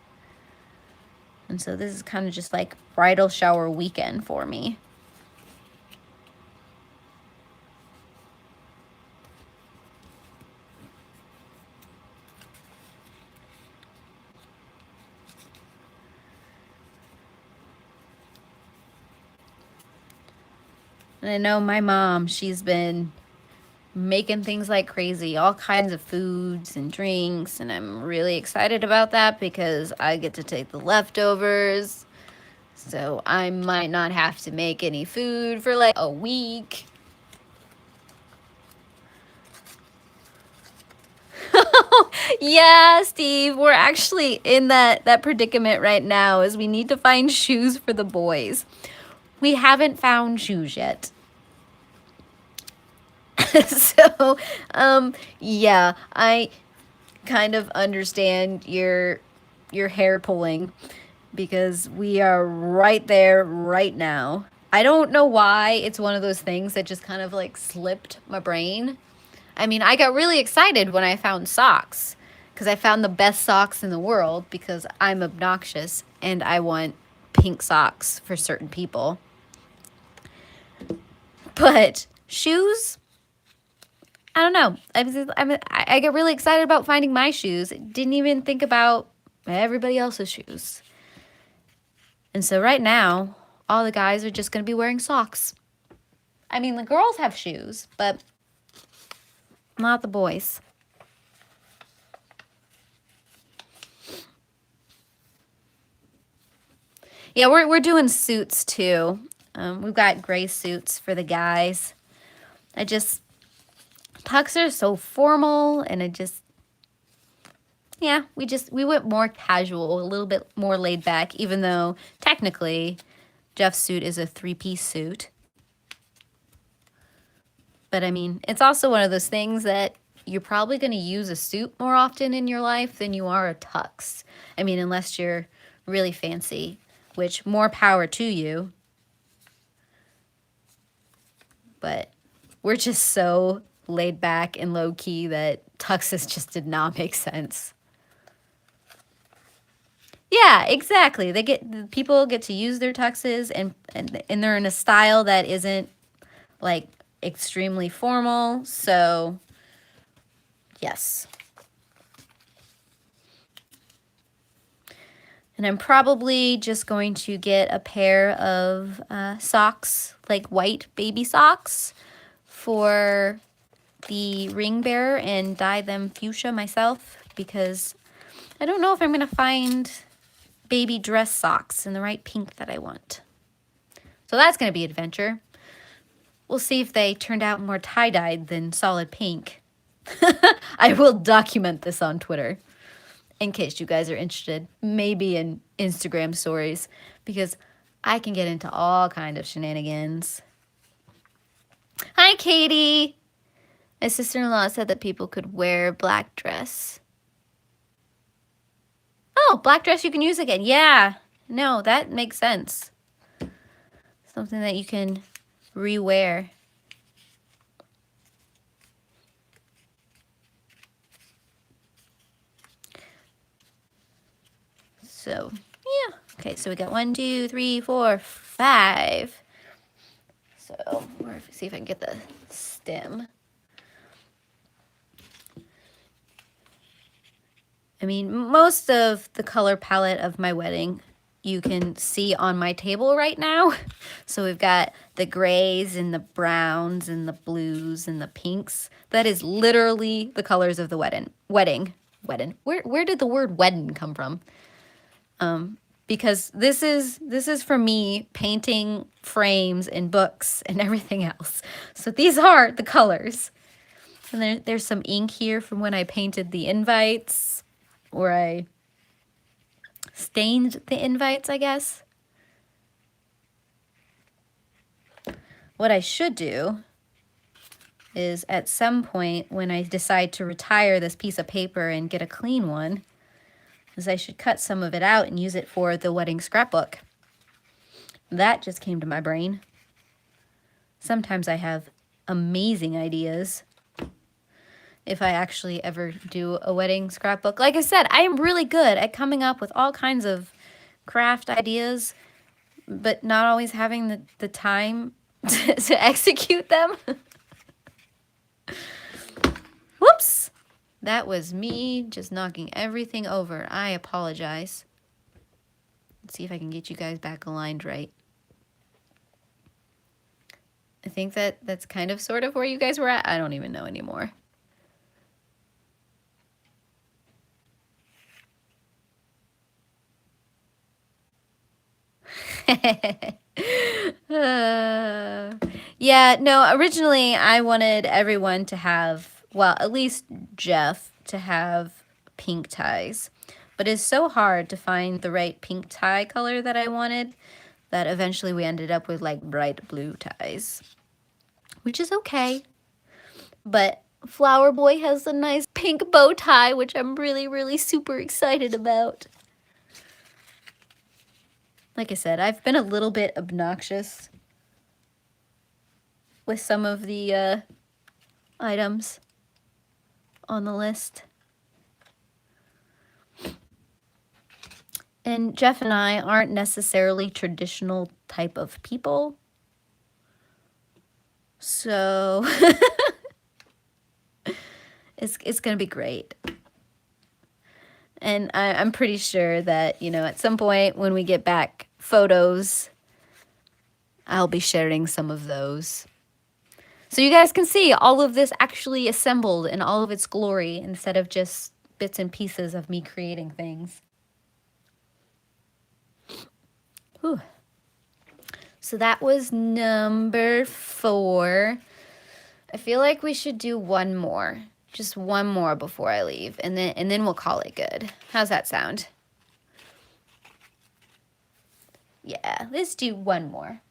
And so this is kind of just like bridal shower weekend for me. And I know my mom, she's been making things like crazy, all kinds of foods and drinks, and I'm really excited about that because I get to take the leftovers. So I might not have to make any food for like a week. Yeah, Steve, we're actually in that predicament right now as we need to find shoes for the boys. We haven't found shoes yet. So, yeah, I kind of understand your hair pulling because we are right there right now. I don't know why it's one of those things that just kind of like slipped my brain. I mean, I got really excited when I found socks because I found the best socks in the world because I'm obnoxious and I want pink socks for certain people. But shoes, I don't know. I get really excited about finding my shoes. Didn't even think about everybody else's shoes. And so right now, all the guys are just going to be wearing socks. I mean, the girls have shoes, but not the boys. Yeah, we're doing suits too. We've got gray suits for the guys. Tux are so formal, and yeah, we went more casual, a little bit more laid back, even though technically Jeff's suit is a 3-piece suit. But I mean, it's also one of those things that you're probably going to use a suit more often in your life than you are a tux. I mean, unless you're really fancy, which more power to you. But we're just so laid back and low key that tuxes just did not make sense. Yeah, exactly. People get to use their tuxes and they're in a style that isn't like extremely formal. So, yes. And I'm probably just going to get a pair of socks, like white baby socks, for the ring bearer and dye them fuchsia myself because I don't know if I'm going to find baby dress socks in the right pink that I want. So that's going to be an adventure. We'll see if they turned out more tie-dyed than solid pink. I will document this on Twitter in case you guys are interested, maybe in Instagram stories, because I can get into all kind of shenanigans. Hi, Katie. My sister-in-law said that people could wear black dress. Oh, black dress you can use again. Yeah, no, that makes sense. Something that you can re-wear. So, yeah. Okay, so we got 1, 2, 3, 4, 5. So, see if I can get the stem. I mean, most of the color palette of my wedding you can see on my table right now. So we've got the grays and the browns and the blues and the pinks. That is literally the colors of the wedding. Where did the word wedding come from? Because this is for me painting frames and books and everything else. So these are the colors. And there's some ink here from when I painted the invites, or I stained the invites, I guess. What I should do is at some point when I decide to retire this piece of paper and get a clean one, is I should cut some of it out and use it for the wedding scrapbook. That just came to my brain. Sometimes I have amazing ideas if I actually ever do a wedding scrapbook. Like I said, I am really good at coming up with all kinds of craft ideas, but not always having the time to execute them. Whoops! That was me just knocking everything over. I apologize. Let's see if I can get you guys back aligned right. I think that's kind of sort of where you guys were at. I don't even know anymore. Yeah, no, originally I wanted everyone to have, well, at least Jeff to have pink ties. But it's so hard to find the right pink tie color that I wanted that eventually we ended up with like bright blue ties, which is okay. But Flower Boy has a nice pink bow tie, which I'm really, really super excited about. Like I said, I've been a little bit obnoxious with some of the items on the list. And Jeff and I aren't necessarily traditional type of people. So it's going to be great. And I'm pretty sure that, you know, at some point when we get back photos, I'll be sharing some of those. So you guys can see all of this actually assembled in all of its glory instead of just bits and pieces of me creating things. Whew. So that was number 4. I feel like we should do one more. Just one more before I leave, and then we'll call it good. How's that sound? Yeah, let's do one more.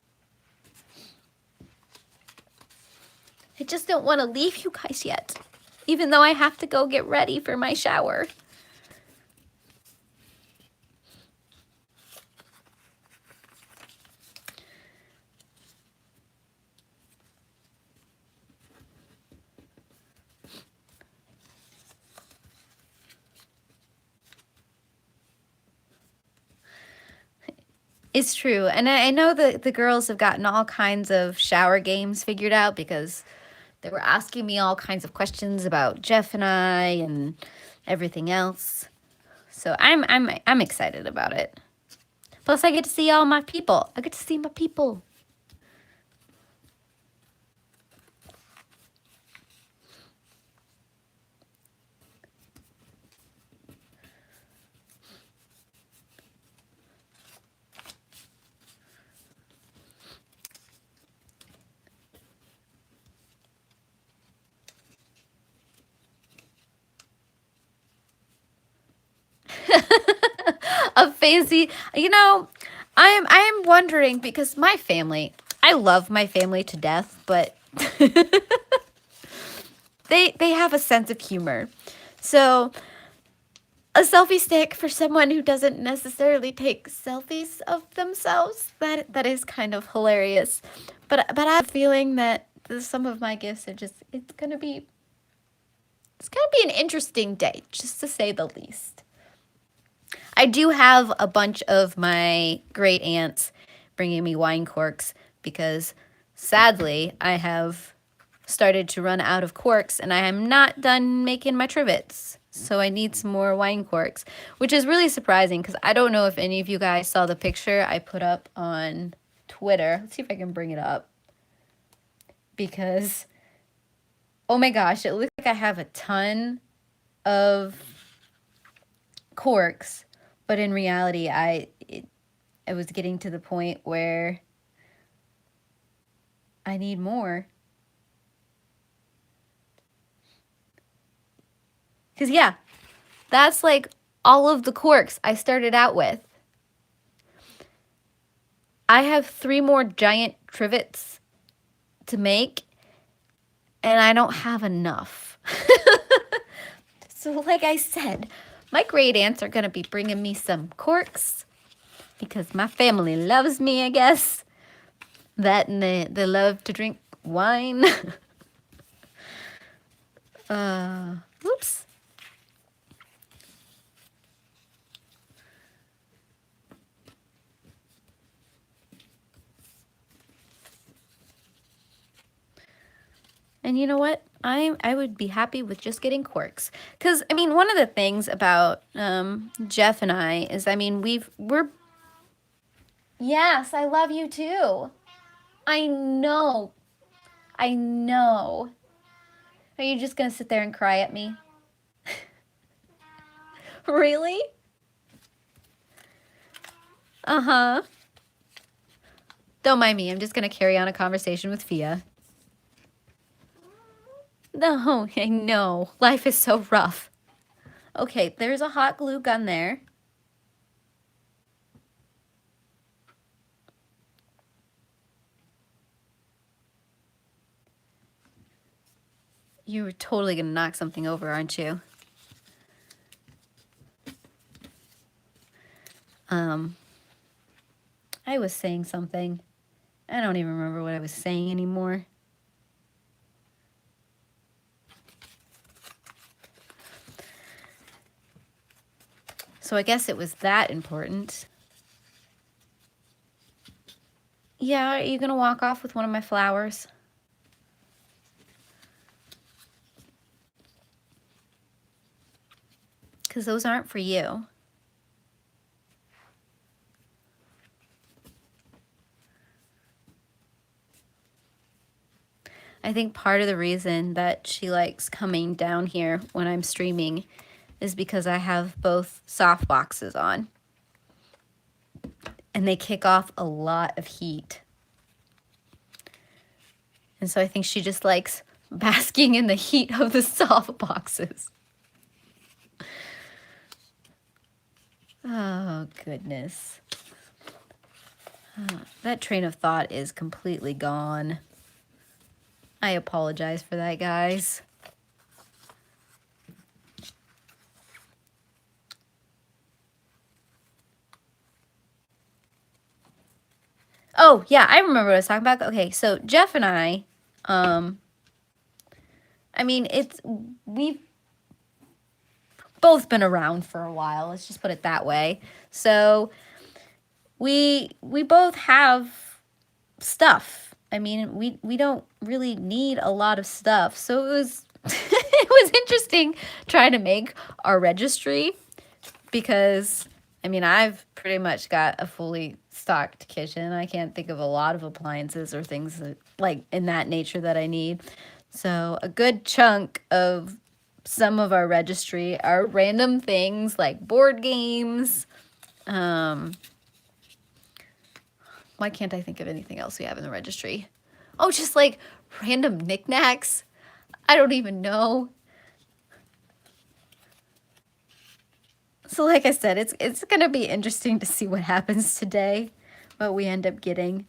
I just don't want to leave you guys yet, even though I have to go get ready for my shower. It's true. And I know that the girls have gotten all kinds of shower games figured out because they were asking me all kinds of questions about Jeff and I and everything else. So I'm excited about it. Plus I get to see all my people. I get to see my people. A fancy, you know, I am wondering because my family, I love my family to death, but they have a sense of humor. So a selfie stick for someone who doesn't necessarily take selfies of themselves, that is kind of hilarious. But I have a feeling that some of my gifts are just, it's gonna be an interesting day, just to say the least. I do have a bunch of my great aunts bringing me wine corks because sadly I have started to run out of corks and I am not done making my trivets. So I need some more wine corks, which is really surprising because I don't know if any of you guys saw the picture I put up on Twitter. Let's see if I can bring it up. Because, oh my gosh, it looks like I have a ton of corks. But in reality, I was getting to the point where I need more. Because, yeah, that's like all of the corks I started out with. I have 3 more giant trivets to make, and I don't have enough. So like I said, My great aunts are going to be bringing me some corks because my family loves me, I guess. That and they love to drink wine. Oops. And you know what? I would be happy with just getting corks. Because, I mean, one of the things about Jeff and I is, I mean, we're... Yes, I love you too. I know. I know. Are you just going to sit there and cry at me? Really? Uh-huh. Don't mind me. I'm just going to carry on a conversation with Fia. No, I know. Life is so rough. Okay, there's a hot glue gun there. You were totally going to knock something over, aren't you? I was saying something. I don't even remember what I was saying anymore. So I guess it was that important. Yeah, are you going to walk off with one of my flowers? Because those aren't for you. I think part of the reason that she likes coming down here when I'm streaming is because I have both soft boxes on. And they kick off a lot of heat. And so I think she just likes basking in the heat of the soft boxes. Oh, goodness. That train of thought is completely gone. I apologize for that, guys. Oh, yeah, I remember what I was talking about. Okay, so Jeff and I mean, we've both been around for a while. Let's just put it that way. So we both have stuff. I mean, we don't really need a lot of stuff. So it was it was interesting trying to make our registry because I mean, I've pretty much got a fully stocked kitchen. I can't think of a lot of appliances or things that, like in that nature that I need. So a good chunk of some of our registry are random things like board games. Why can't I think of anything else we have in the registry? Oh, just like random knickknacks. I don't even know. So like I said, it's going to be interesting to see what happens today, what we end up getting.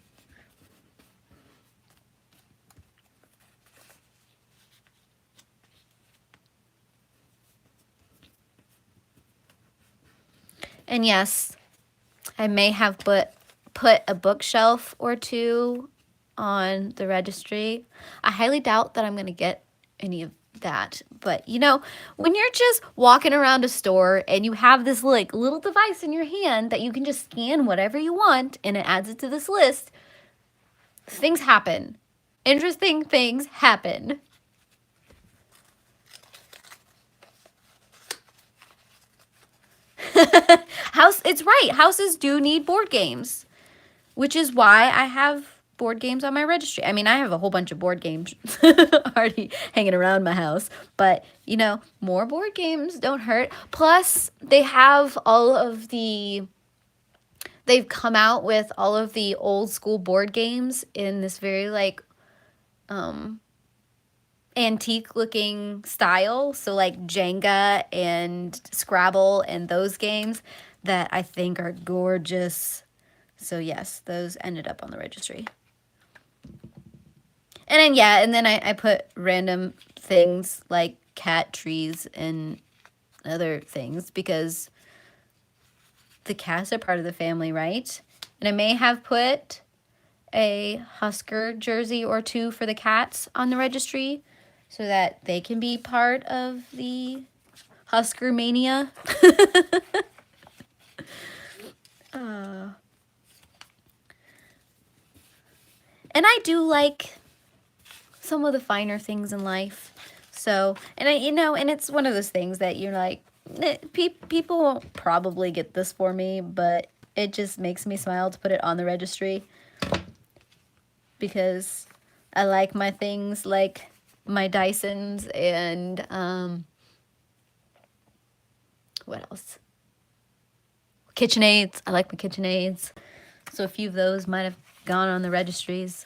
And yes, I may have put a bookshelf or two on the registry. I highly doubt that I'm going to get any of that. But, you know, when you're just walking around a store and you have this like little device in your hand that you can just scan whatever you want and it adds it to this list, things happen. Interesting things happen. It's right. Houses do need board games, which is why I have board games on my registry. I mean, I have a whole bunch of board games already hanging around my house, but you know, more board games don't hurt. Plus, they've come out with all of the old school board games in this very like antique looking style. So like Jenga and Scrabble and those games that I think are gorgeous. So yes, those ended up on the registry. And then, yeah, and then I put random things like cat trees and other things because the cats are part of the family, right? And I may have put a Husker jersey or two for the cats on the registry so that they can be part of the Husker mania. And I do like some of the finer things in life. So, and and it's one of those things that you're like, people won't probably get this for me, but it just makes me smile to put it on the registry because I like my things like my Dysons and, what else? KitchenAids. I like my KitchenAids. So a few of those might have gone on the registries.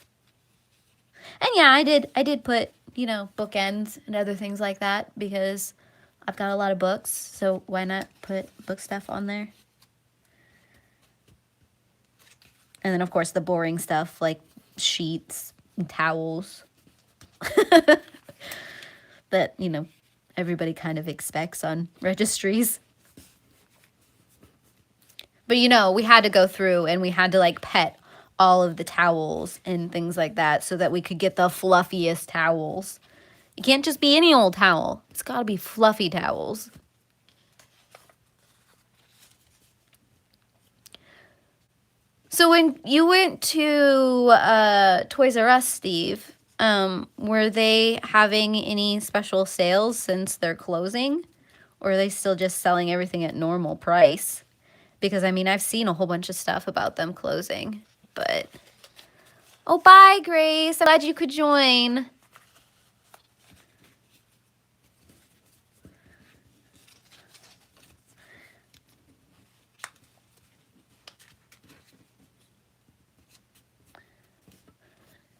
And yeah, I did put, bookends and other things like that because I've got a lot of books, so why not put book stuff on there? And then, of course, the boring stuff like sheets and towels that, everybody kind of expects on registries. But, we had to go through and we had to, like, pet all of the towels and things like that so that we could get the fluffiest towels. It can't just be any old towel. It's got to be fluffy towels. So when you went to Toys R Us, Steve, were they having any special sales since they're closing? Or are they still just selling everything at normal price? Because, I mean, I've seen a whole bunch of stuff about them closing, but... Oh, bye, Grace. I'm glad you could join. I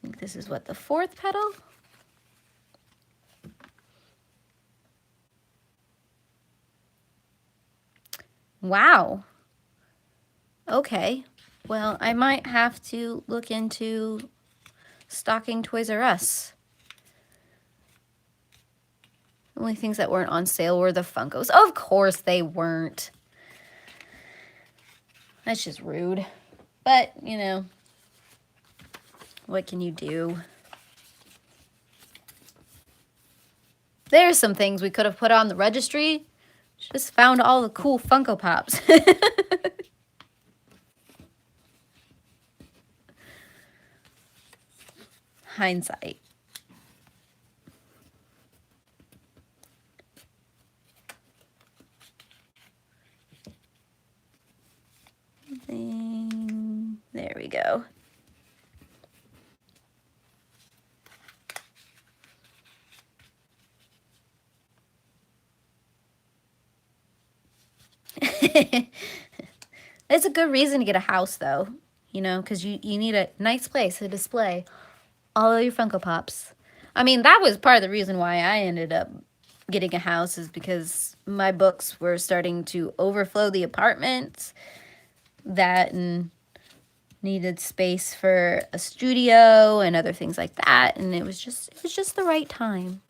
think this is what, the 4th petal? Wow. Okay. Well, I might have to look into stocking Toys R Us. The only things that weren't on sale were the Funkos. Of course they weren't. That's just rude. But, what can you do? There's some things we could have put on the registry. Just found all the cool Funko Pops. Hindsight. There we go. It's a good reason to get a house, though, because you need a nice place to display all of your Funko Pops. I mean, that was part of the reason why I ended up getting a house is because my books were starting to overflow the apartment. That and needed space for a studio and other things like that, and it was just the right time.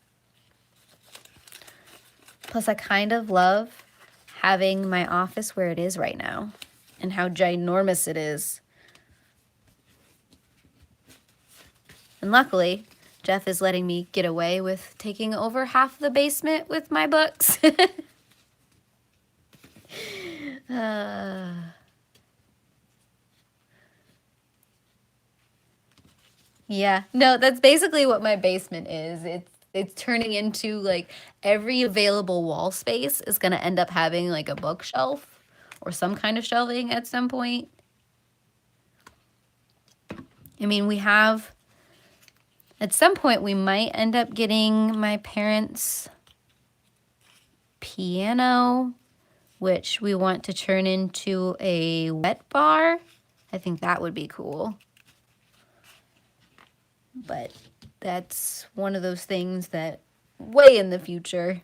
Plus, I kind of love having my office where it is right now and how ginormous it is. And luckily, Jeff is letting me get away with taking over half the basement with my books. Yeah, no, that's basically what my basement is. It's turning into like every available wall space is going to end up having like a bookshelf or some kind of shelving at some point. I mean, at some point we might end up getting my parents' piano, which we want to turn into a wet bar. I think that would be cool. But that's one of those things that way in the future.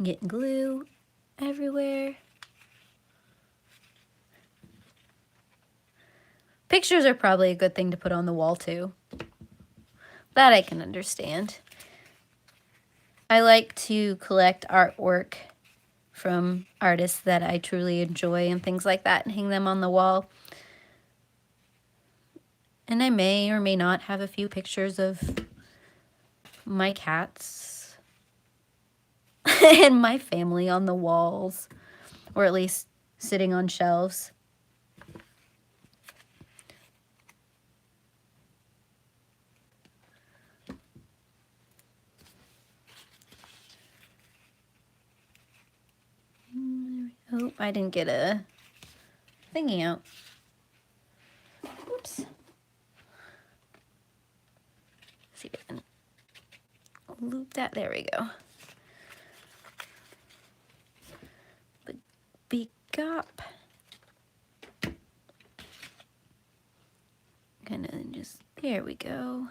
Getting glue everywhere. Pictures are probably a good thing to put on the wall too. That I can understand. I like to collect artwork from artists that I truly enjoy and things like that and hang them on the wall. And I may or may not have a few pictures of my cats and my family on the walls, or at least sitting on shelves. Oh, I didn't get a thingy out. Oops. See if I can loop that. There we go. Big up. Kind of just, there we go.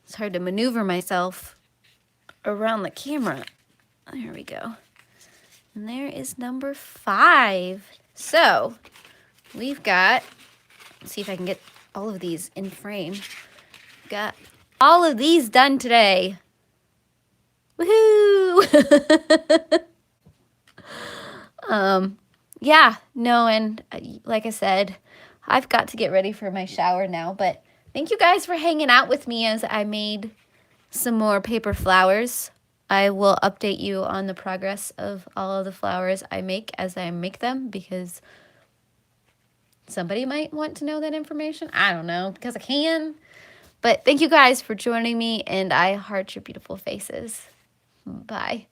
It's hard to maneuver myself around the camera. There we go. And there is number 5. So we've got, let's see if I can get all of these in frame. Got all of these done today. Woohoo! Yeah, no, and like I said, I've got to get ready for my shower now, but thank you guys for hanging out with me as I made some more paper flowers. I will update you on the progress of all of the flowers I make as I make them, because somebody might want to know that information. I don't know, because I can. But thank you guys for joining me, and I heart your beautiful faces. Bye.